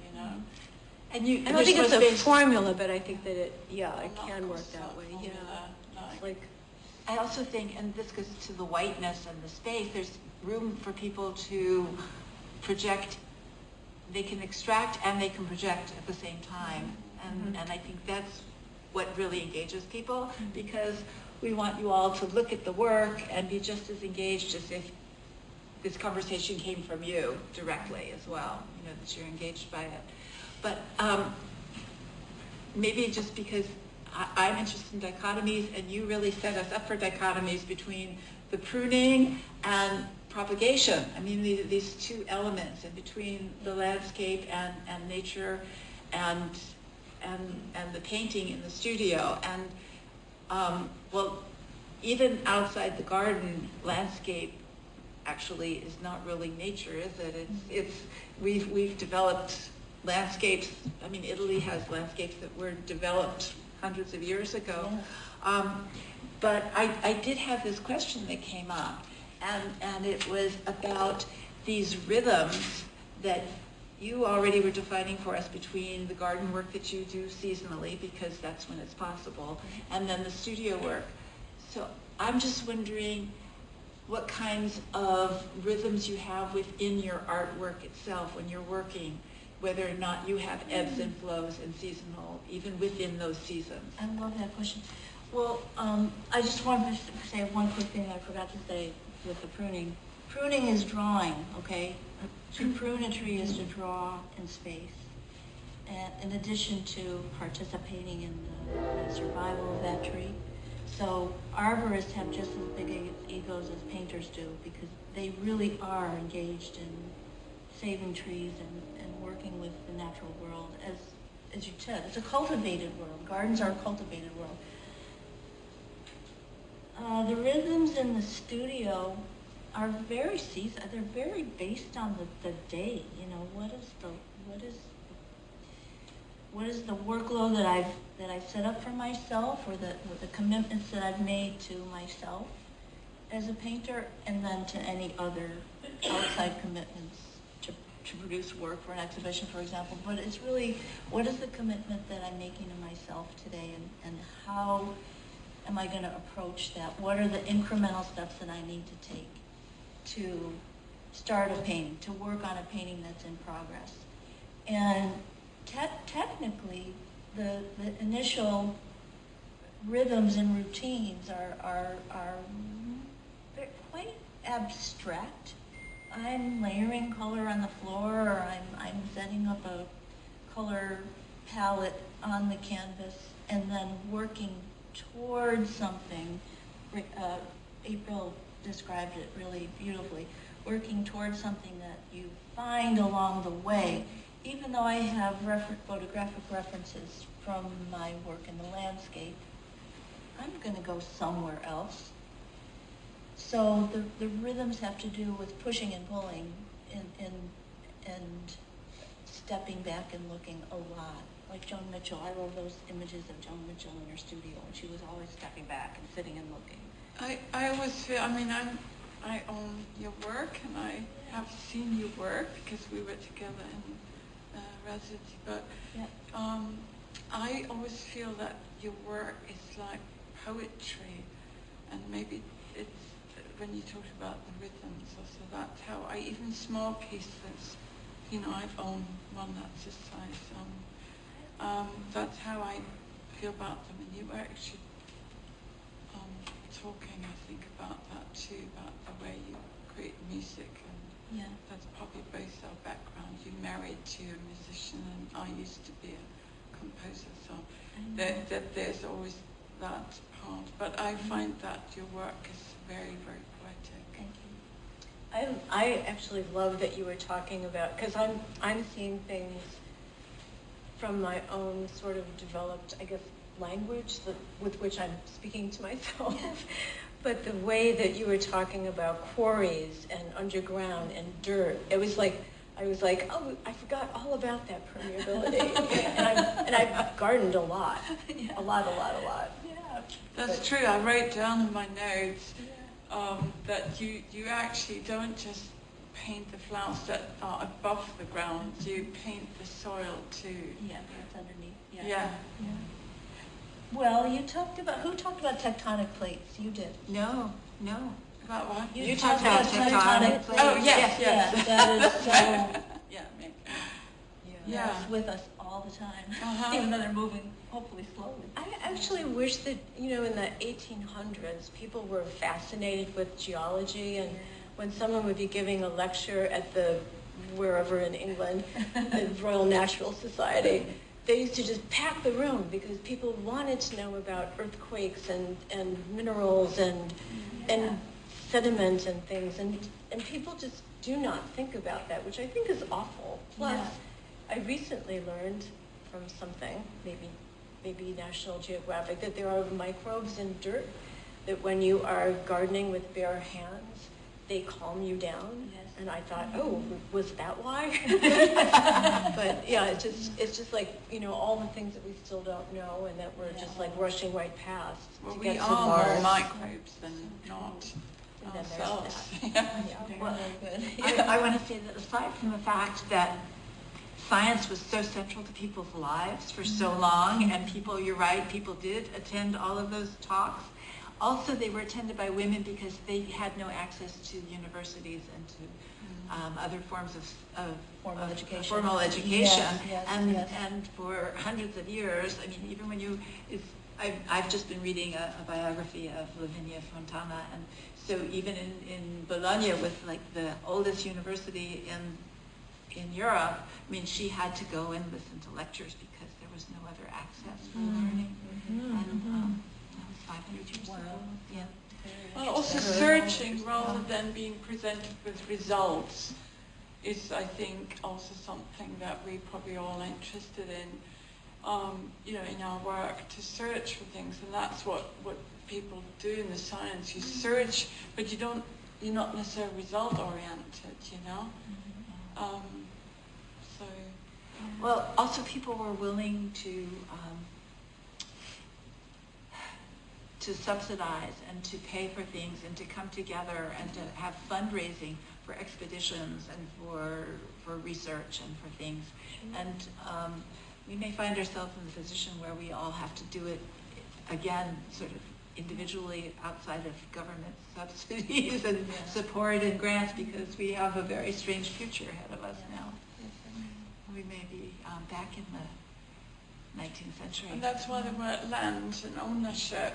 And you,
I don't think it's a
space.
formula, but I think that it
I'm not
can work
against
that way, yeah.
formula, no.
It's like,
I also think, and this goes to the whiteness and the space, there's room for people to project. They can extract and they can project at the same time. And I think that's what really engages people, because we want you all to look at the work and be just as engaged as if this conversation came from you directly as well, you know, that you're engaged by it. But maybe just because I'm interested in dichotomies, and you really set us up for dichotomies between the pruning and propagation. I mean, these two elements, and between the landscape and nature and the painting in the studio. And well, even outside the garden, landscape actually is not really nature, is it? We've developed landscapes. I mean, Italy has landscapes that were developed hundreds of years ago.
Yeah.
But I did have this question that came up, and it was about these rhythms that you already were defining for us between the garden work that you do seasonally, because that's when it's possible, and then the studio work. So I'm just wondering what kinds of rhythms you have within your artwork itself when you're working, whether or not you have ebbs and flows and seasonal, even within those seasons.
I love that question. Well, I just wanted to say one quick thing I forgot to say with the pruning. Pruning is drawing, okay? To prune a tree is to draw in space. And in addition to participating in the survival of that tree. So arborists have just as big egos as painters do, because they really are engaged in saving trees and working with the natural world. As you said, it's a cultivated world. Gardens are a cultivated world. The rhythms in the studio are very seasonal. They're very based on the day. You know, what is the workload that I've set up for myself, or the commitments that I've made to myself as a painter, and then to any other outside commitments to produce work for an exhibition, for example. But it's really, what is the commitment that I'm making to myself today, and how am I going to approach that? What are the incremental steps that I need to take to start a painting, to work on a painting that's in progress? And technically, the initial rhythms and routines are quite abstract. I'm layering color on the floor, or I'm setting up a color palette on the canvas, and then working towards something. April described it really beautifully. Working towards something that you find along the way, even though I have photographic references from my work in the landscape, I'm going to go somewhere else. So the rhythms have to do with pushing and pulling and stepping back and looking a lot. Like Joan Mitchell, I love those images of Joan Mitchell in her studio, and she was always stepping back and sitting and looking.
I always feel, I mean, I own your work, and I have seen your work because we were together in residency, but
Yeah.
I always feel that your work is like poetry, and maybe it's, when you talked about the rhythms, also that's how even small pieces, you know, I've owned one that's this size, that's how I feel about them. And you were actually talking, I think, about that too, about the way you create music, and
Yeah.
that's probably both our background. You're married to a musician, and I used to be a composer, so that there's always that part. But I find that your work is very, very poetic.
Thank you.
I actually love that you were talking about, because I'm seeing things from my own sort of developed, I guess, language with which I'm speaking to myself. But the way that you were talking about quarries and underground and dirt, it was like, I was like, oh, I forgot all about that permeability. and I've gardened a lot, a lot.
Yeah, that's true. I wrote down in my notes that you actually don't just paint the flowers that are above the ground. you paint the soil to...
Yeah, it's underneath,
Yeah.
Well, who talked about tectonic plates? You did.
No.
About what?
You talked about tectonic plates.
Oh, yes.
Yeah, that is so,
Yeah, maybe.
yeah, it's with us all the time,
Uh-huh.
even though they're moving, hopefully slowly.
I actually wish that, in the 1800s, people were fascinated with geology, and when someone would be giving a lecture at wherever in England, the Royal Natural Society, they used to just pack the room because people wanted to know about earthquakes and minerals and sediment and things, and people just do not think about that, which I think is awful. Plus, I recently learned from something, maybe National Geographic, that there are microbes in dirt that when you are gardening with bare hands, they calm you down.
Yes.
And I thought, oh, was that why? But yeah, it's just like, all the things that we still don't know and that we're just like rushing right past
Well,
to
we
get to
are
Mars.
more microbes than not
And then there's
ourselves.
that.
Well,
Very good.
I want to say that aside from the fact that science was so central to people's lives for so long, and you're right, people did attend all of those talks. Also, they were attended by women because they had no access to universities and to other forms of
Formal education.
Formal education.
Yes,
and for hundreds of years, I mean, even when I've just been reading a biography of Lavinia Fontana, and so even in Bologna, with like the oldest university in Europe, I mean, she had to go and listen to lectures because there was no other access for learning. And that was 500 years ago.
Yeah.
Well, also searching rather than being presented with results is, I think, also something that we probably all interested in, in our work, to search for things. And that's what people do in the science. You search, but you're not necessarily result oriented,
Well, also people were willing to subsidize and to pay for things and to come together and to have fundraising for expeditions and for research and for things. And we may find ourselves in the position where we all have to do it again, sort of individually outside of government subsidies and support and grants, because we have a very strange future ahead of us now. We may be back in the 19th century.
And that's why the word land and ownership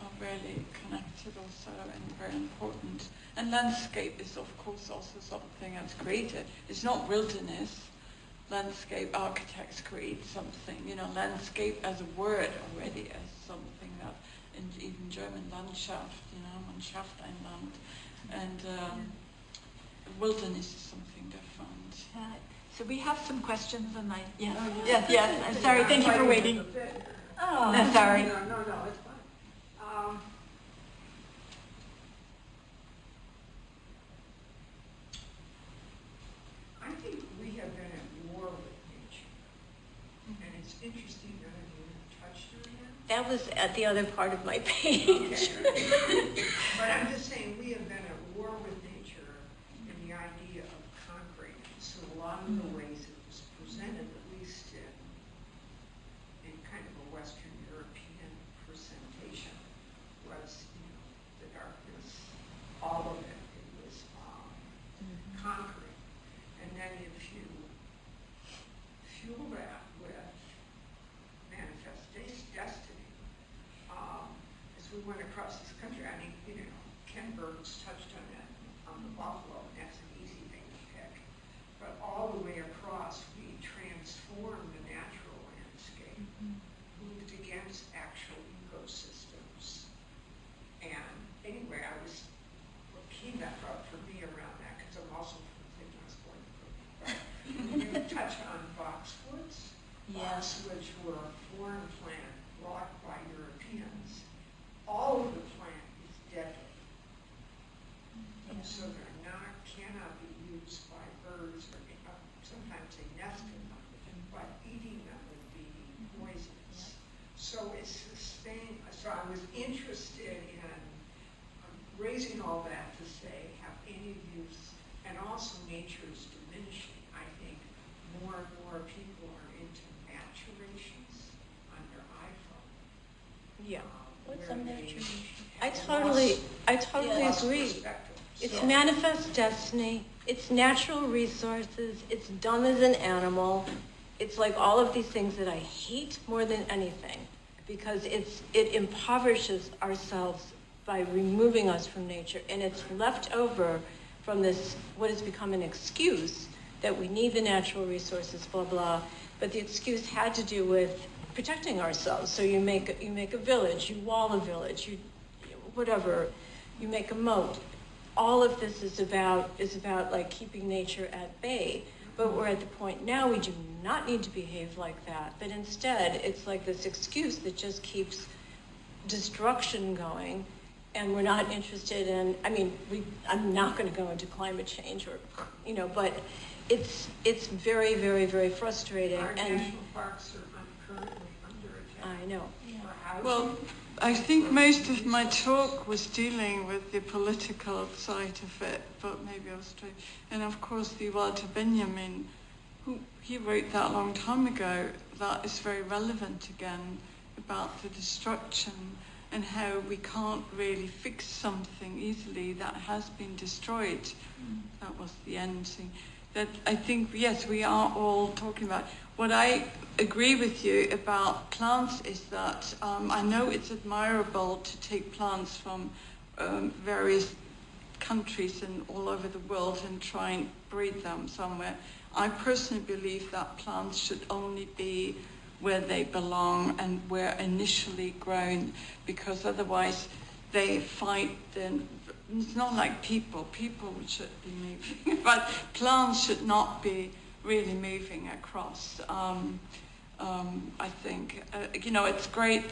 are really connected also and very important. And landscape is, of course, also something that's created. It's not wilderness. Landscape architects create something. Landscape as a word already as something that, in even German, Landschaft, Landschaft, ein Land. And wilderness is something different.
So we have some questions, and yes. I'm sorry. Thank you for waiting.
Oh,
I'm sorry.
No, it's fine. I think we have been at war with nature, and it's interesting that you touched on that.
That was at the other part of my page.
But I'm just saying, we have been at war with nature in the idea of conquering it. So a lot of the ways it was presented, at least in kind of a Western European presentation, was, the darkness, all of it. It was conquering. And then if you fuel that with manifest destiny, as we went across this country, I mean, Ken Burns touched on that on the buffalo, and that's an easy thing to pick. But all the way across, we transformed the natural landscape, moved against actual ecosystems. And anyway, what came back up for me around that, because I'm also thinking I was going to you touched on boxwoods.
Yes.
Boxwoods were a foreign plant brought by Europeans. All of the plant is deadly. And so cannot be used by birds, or sometimes they nest in them, but eating them would be poisonous. So it's sustained. So I was interested in raising all that to say, have any use, and also nature is diminishing, I think,
Yeah.
What's a nature?
I totally
Yeah.
agree. It's manifest destiny, it's natural resources, it's dumb as an animal. It's like all of these things that I hate more than anything, because it impoverishes ourselves by removing us from nature, and it's left over from this, what has become an excuse that we need the natural resources, blah, blah. But the excuse had to do with protecting ourselves. So you make a village, you wall a village, you whatever, you make a moat. All of this is about like keeping nature at bay. But we're at the point now we do not need to behave like that. But instead, it's like this excuse that just keeps destruction going, and we're not interested in. I mean, I'm not going to go into climate change, or but it's very, very, very frustrating.
Our
and
national parks are currently under attack.
I know.
For housing.
Well, I think most of my talk was dealing with the political side of it, but maybe I was trying. And of course, the Walter Benjamin, he wrote that a long time ago, that is very relevant again, about the destruction and how we can't really fix something easily that has been destroyed. That was the end thing. That I think, yes, we are all talking about. What I agree with you about plants is that I know it's admirable to take plants from various countries and all over the world and try and breed them somewhere. I personally believe that plants should only be where they belong and where initially grown, because otherwise they fight. It's not like people should be moving, but plants should not be really moving across. I think it's great.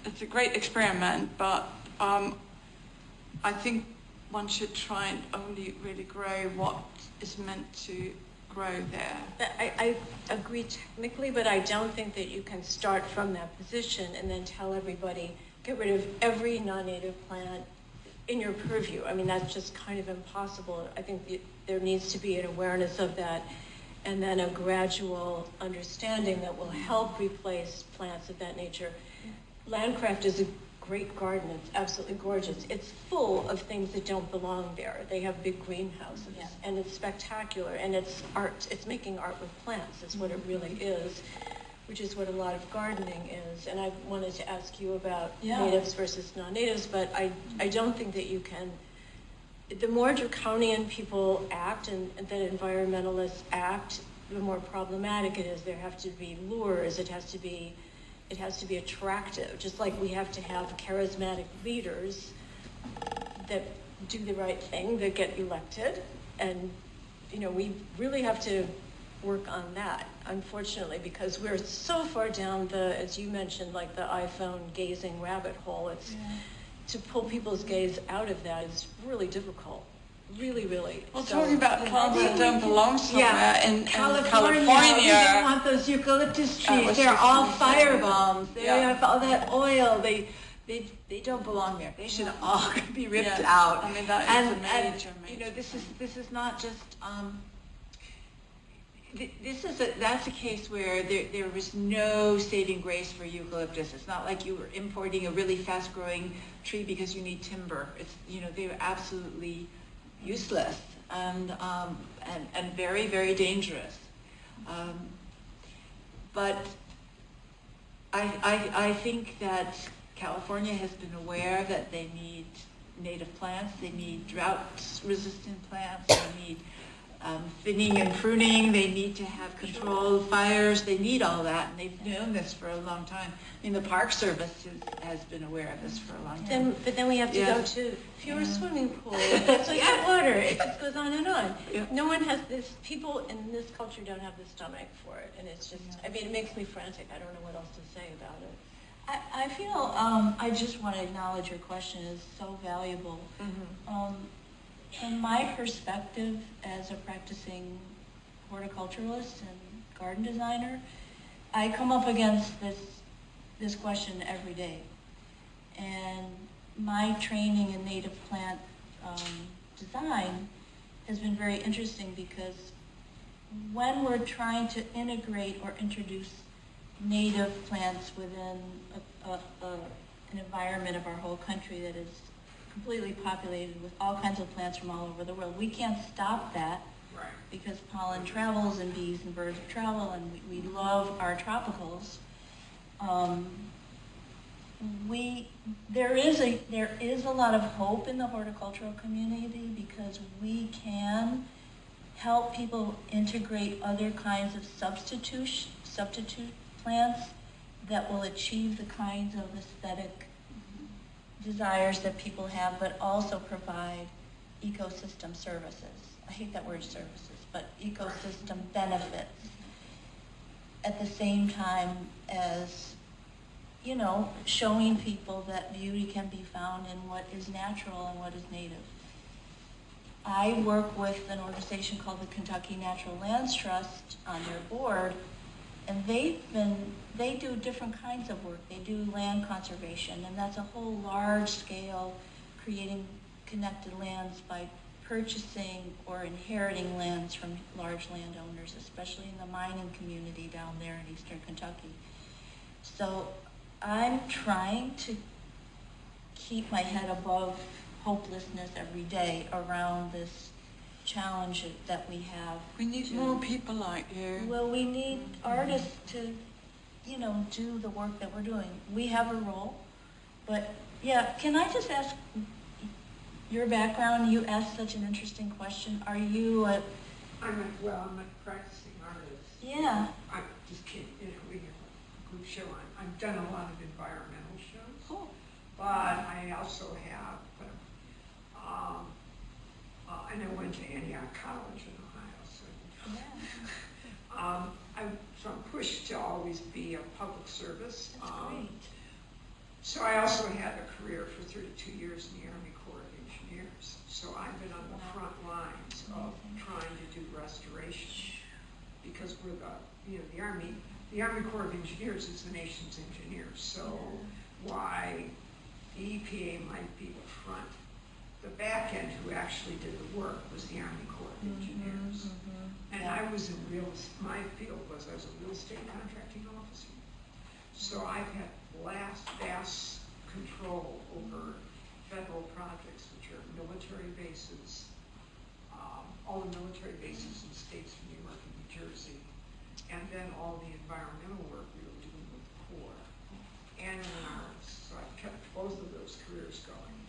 It's a great experiment, but I think one should try and only really grow what is meant to grow there.
I agree technically, but I don't think that you can start from that position and then tell everybody, get rid of every non-native plant in your purview. I mean, that's just kind of impossible. I think there needs to be an awareness of that, and then a gradual understanding that will help replace plants of that nature. Landcraft is a great garden. It's absolutely gorgeous. It's full of things that don't belong there. They have big greenhouses, and it's spectacular, and it's art. It's making art with plants is what it really is, which is what a lot of gardening is. And I wanted to ask you about natives versus non-natives, but I don't think that you can. The more draconian people act and that environmentalists act, the more problematic it is. There have to be lures. It has to be attractive, just like we have to have charismatic leaders that do the right thing, that get elected. And, we really have to work on that, unfortunately, because we're so far down as you mentioned, like the iPhone gazing rabbit hole. To pull people's gaze out of that is really difficult. Really, really.
Well, talking about plants that don't belong somewhere in California.
We don't want those eucalyptus trees. They're all fire bombs. They have all that oil. They don't belong there. They should all be ripped out.
I mean, that is a major.
This is not just. That's a case where there was no saving grace for eucalyptus. It's not like you were importing a really fast-growing tree because you need timber. It's they were absolutely useless and very, very dangerous. But I think that California has been aware that they need native plants, they need drought-resistant plants, they need thinning and pruning, they need to have controlled fires, they need all that, and they've known this for a long time. I mean, the Park Service has been aware of this for a long time.
But then we have to go to fewer swimming pools, so hot water, it just goes on and on.
Yeah.
No one has this, people in this culture don't have the stomach for it, and it's just, I mean, it makes me frantic. I don't know what else to say about it.
I feel, I just want to acknowledge your question is so valuable. From my perspective as a practicing horticulturalist and garden designer, I come up against this question every day. And my training in native plant design has been very interesting, because when we're trying to integrate or introduce native plants within an environment of our whole country that is completely populated with all kinds of plants from all over the world. We can't stop that
Right.
because pollen travels and bees and birds travel, and we love our tropicals. There is a lot of hope in the horticultural community because we can help people integrate other kinds of substitute plants that will achieve the kinds of aesthetic desires that people have, but also provide ecosystem services. I hate that word services, but ecosystem benefits at the same time as, you know, showing people that beauty can be found in what is natural and what is native. I work with an organization called the Kentucky Natural Lands Trust on their board, and they do different kinds of work. They do land conservation, and that's a whole large scale creating connected lands by purchasing or inheriting lands from large landowners, especially in the mining community down there in eastern Kentucky. So I'm trying to keep my head above hopelessness every day around this challenge that we have.
We need more people like you.
Well, we need artists to, you know, do the work that we're doing. We have a role, but yeah, can I just ask your background? You asked such an interesting question. Are you a...
I'm a practicing artist.
Yeah.
I just can't, you know, we have a group show on. I've done a lot of environmental shows.
Cool.
But I also have, and I went to Antioch College in Ohio, so.
Yeah.
So I'm pushed to always be a public service.
That's great.
So I also had a career for 32 years in the Army Corps of Engineers. So I've been on the front lines of trying to do restoration because we're the Army Corps of Engineers is the nation's engineers. So why the EPA might be the front, the back end who actually did the work was the Army Corps of Engineers. And I was in my field was as a real estate contracting officer. So I've had vast control over federal projects, which are military bases, all the military bases in states from New York and New Jersey, and then all the environmental work we were doing with the Corps and in ours. So I've kept both of those careers going.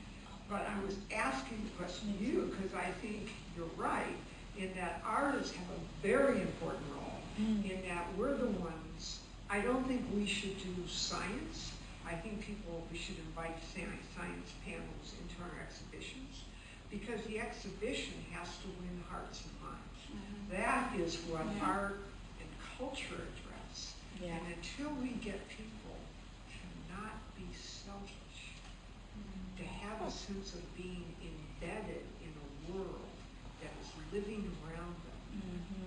But I was asking the question to you because I think you're right in that artists have a very important role in that we're the ones. I don't think we should do science. I think we should invite science panels into our exhibitions because the exhibition has to win hearts and minds. That is what art and culture address.
Yeah.
And until we get people to not be selfish, to have a sense of being embedded in a world that is living around them,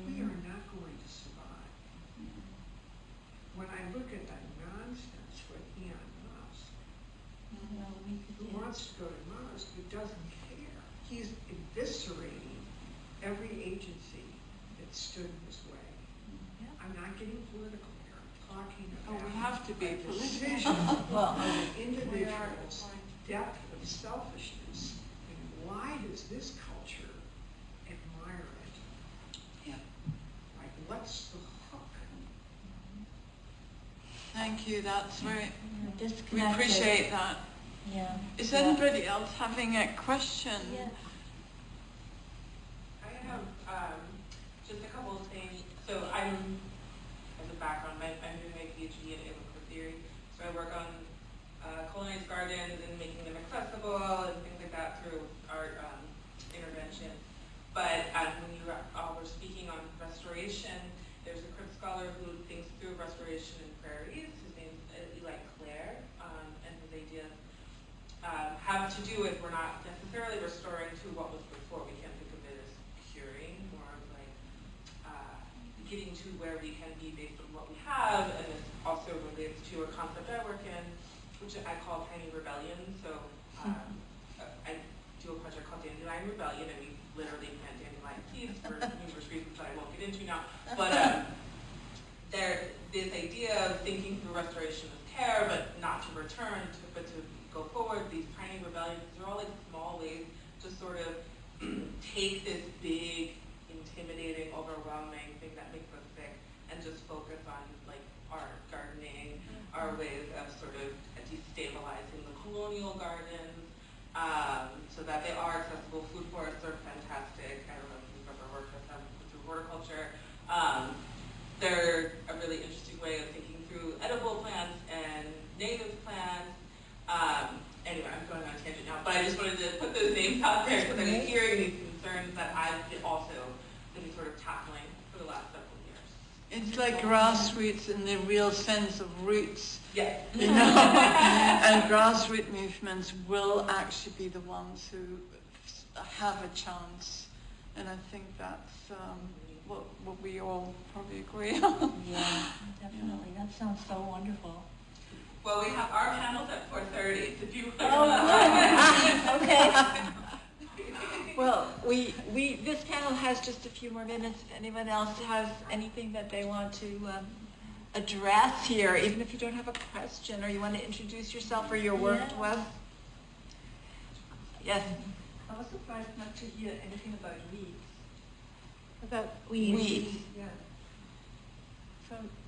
we are not going to survive. When I look at that nonsense with Elon Musk, who wants to go to Mars but doesn't care, he's eviscerating every agency that stood in his way. I'm not getting political here. I'm talking about
we have to be
decisions
Well,
of an individual's depth of selfishness, and why does this culture admire it?
Yeah.
Like, what's the hook?
Thank you. That's very. We
Disconnected.
appreciate that.
Yeah.
Is
Yeah.
anybody else having a question?
Yeah.
I have just a couple of things. So I'm, as a background, I'm doing my PhD in ecological theory. So I work on colonized gardens and making them accessible and things like that through art intervention. But when you all were speaking on restoration, there's a crypt scholar who thinks through restoration in prairies. His name's Eli Clare, and his ideas have to do with we're not necessarily restoring to what was before. We can't think of it as curing, more of like getting to where we can be based on what we have, and this also relates to a concept I work in, which I call tiny rebellion. So I do a project called Dandelion Rebellion, and we literally plant dandelion seeds for numerous reasons that I won't get into now. But this idea of thinking through restoration with care, but not to return, but to go forward, these tiny rebellions, these are all like small ways to sort of take this big, intimidating, overwhelming thing that makes us sick and just focus on like art, gardening, our ways of sort of destabilizing the colonial gardens, so that they are accessible. Food forests are fantastic. I don't know if you've ever worked with them through horticulture. They're a really interesting way of thinking through edible plants and native plants. Anyway, I'm going on a tangent now, but I just wanted to put those names out there because I was hearing these concerns that I've also been sort of tackling for the last several years.
It's like grassroots in the real sense of roots.
Yes.
You know, and grassroots movements will actually be the ones who have a chance, and I think that's what we all probably agree on.
Yeah, definitely. That sounds so wonderful.
Well, we have our panels at 4:30. If you
Okay.
Well, this panel has just a few more minutes. If anyone else has anything that they want to address here, even if you don't have a question or you want to introduce yourself or your work to us. Yes.
I was surprised not to hear anything about weeds.
About
Weeds.
Yeah.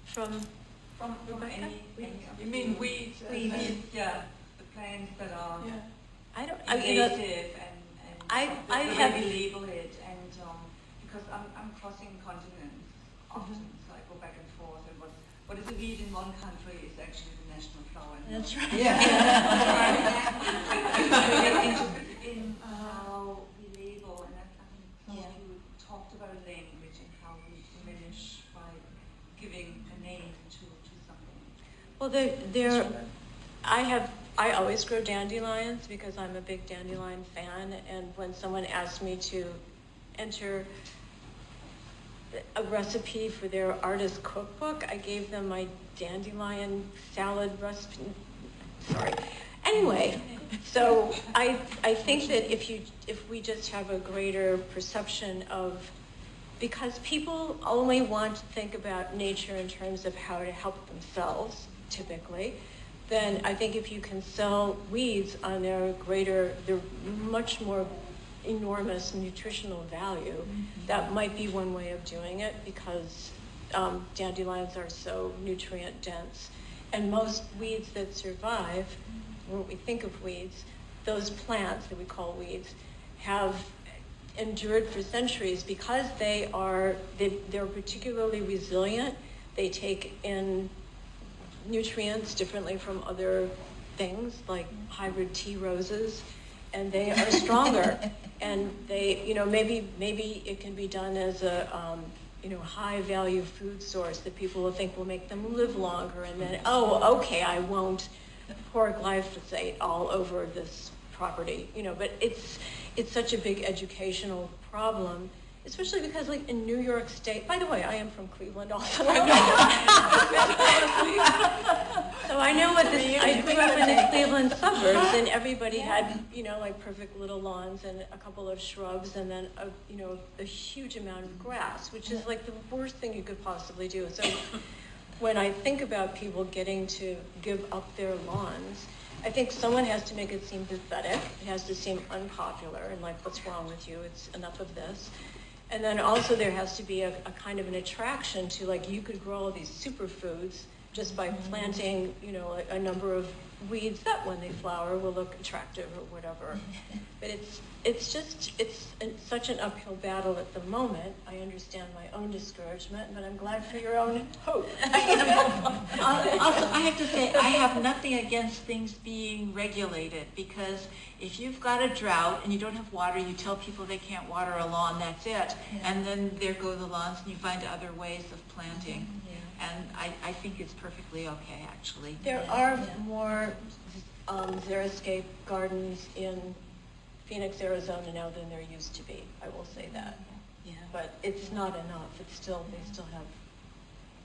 From
Any
You mean weeds?
weeds? Yeah, the plants that are
Yeah.
I don't.
invasive and
I
the way
have-
we label it, and because I'm crossing continents often, so I go back and forth, and what is a weed in one country is actually the national flower.
That's right.
In how we label, and I think some
Yeah.
of you talked about language and how we diminish by giving a name to something.
Well, I always grow dandelions because I'm a big dandelion fan, and when someone asked me to enter a recipe for their artist cookbook, I gave them my dandelion salad recipe. Sorry. Anyway, so I think that if we just have a greater perception of, because people only want to think about nature in terms of how to help themselves, typically, then I think if you can sell weeds on their much more enormous nutritional value, that might be one way of doing it, because dandelions are so nutrient dense. And most weeds that survive, when we think of weeds, those plants that we call weeds, have endured for centuries because they're particularly resilient. They take in nutrients differently from other things, like hybrid tea roses, and they are stronger. And they, maybe it can be done as a, high value food source that people will think will make them live longer. And then, okay, I won't pour glyphosate all over this property, but it's such a big educational problem, especially because, like, in New York State, by the way, I am from Cleveland also. So I know what this, I grew up in the Cleveland suburbs, and everybody had, like perfect little lawns and a couple of shrubs, and then a huge amount of grass, which is like the worst thing you could possibly do. So when I think about people getting to give up their lawns, I think someone has to make it seem pathetic. It has to seem unpopular and like, what's wrong with you? It's enough of this. And then also there has to be a kind of an attraction to, like, you could grow all these superfoods just by planting, a number of weeds that when they flower will look attractive or whatever. But it's such an uphill battle at the moment. I understand my own discouragement, but I'm glad for your own hope.
Also, I have to say, I have nothing against things being regulated, because if you've got a drought and you don't have water, you tell people they can't water a lawn, that's it. And then there go the lawns, and you find other ways of planting. And I think it's perfectly okay, actually.
There are more xeriscape gardens in Phoenix, Arizona now than there used to be. I will say that.
Yeah.
But it's not enough. They still have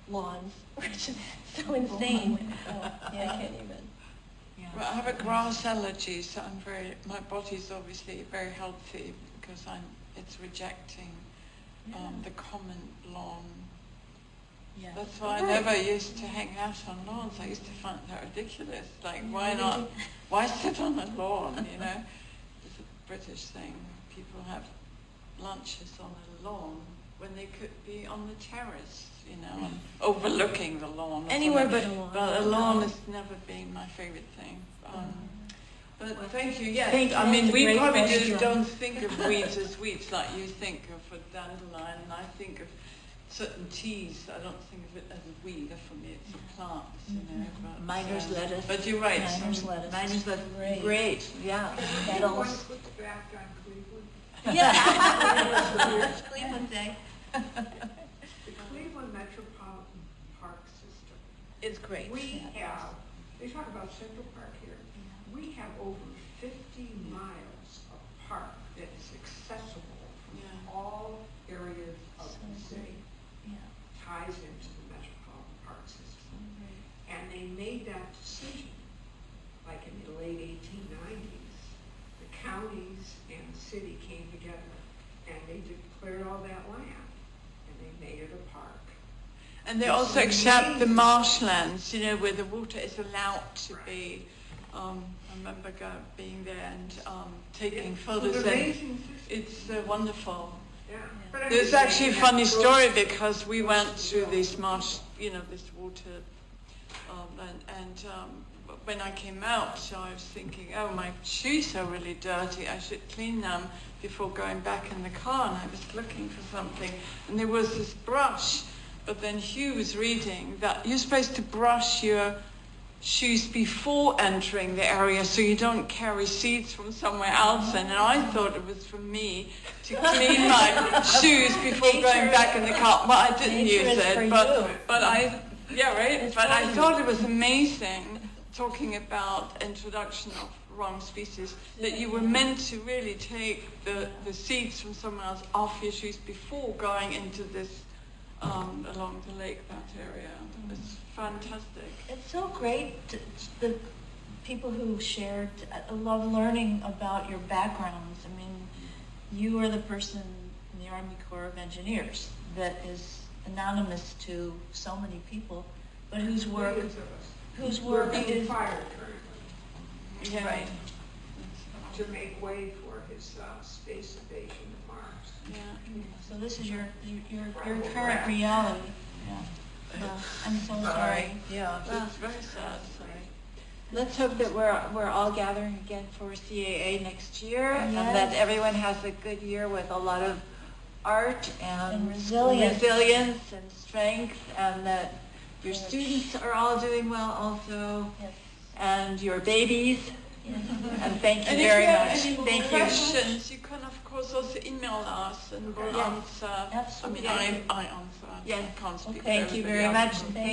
lawns, which is so insane. I can't even.
Yeah.
Well, I have a grass allergy, so my body's obviously very healthy because it's rejecting the common lawn.
Yeah.
That's why I never used to hang out on lawns. I used to find that ridiculous. Like, why not? Why sit on a lawn, you know? It's a British thing. People have lunches on a lawn when they could be on the terrace, you know, and overlooking the lawn.
Anywhere but a lawn.
But a lawn has never been my favorite thing. But thank you, yes.
Thank you.
I mean,
That's a
we
great
probably
question.
just don't think of weeds as weeds like you think of a dandelion, and I think of certain teas. I don't think of it as a weed. For me, it's a plant, you know. But,
Miner's lettuce.
But you're right.
Miner's lettuce. Miner's lettuce.
Great.
Great, yeah.
You
That'll,
want to put the back on Cleveland?
Yeah. Cleveland Day.
The Cleveland Metropolitan Park System.
it's great.
We have, they talk about Central Park here. We have over 50 miles of park that is accessible from all areas of the city.
Yeah.
Ties into the Metropolitan Park System. And they made that decision, like in the late 1890s. The counties and the city came together and they declared all that land and they made it a park.
And they also accept the marshlands, you know, where the water is allowed to be. I remember being there and taking photos.
It's an amazing system.
It's wonderful.
Yeah. But I'm
There's
just
actually a
saying
funny
that
story because we went through this marsh, you know, this water, and when I came out, so I was thinking, oh, my shoes are really dirty. I should clean them before going back in the car. And I was looking for something, and there was this brush. But then Hugh was reading that you're supposed to brush your shoes before entering the area so you don't carry seeds from somewhere else in. And I thought it was for me to clean my shoes before going back in the car. Well, I didn't
Nature
use
is for
it,
you.
but I, yeah, right.
It's
But
for
I
you.
thought it was amazing talking about introduction of wrong species, that you were meant to really take the seeds from somewhere else off your shoes before going into this along the lake, that area. It's fantastic.
It's so great, the people who shared. I love learning about your backgrounds. I mean, you are the person in the Army Corps of Engineers that is anonymous to so many people, but whose work
millions of us. We're being
is
fired currently
Yeah.
right.
to make way for his space invasion of Mars.
Yeah.
So this is your current reality. Yeah. I'm so sorry.
Yeah.
It's very sad. Sorry.
Let's hope that we're all gathering again for CAA next year, and
Yes.
that everyone has a good year with a lot of art and
resilience.
resilience and strength, and that your students are all doing well also,
Yes.
and your babies.
Yes.
And thank you
And if
very
you have
much.
any more
Thank you.
questions, you can of course also email us and we'll
Yes.
answer.
Absolutely.
I mean, I answer.
Yes.
I can't speak for
Thank you
everybody
very
else.
much.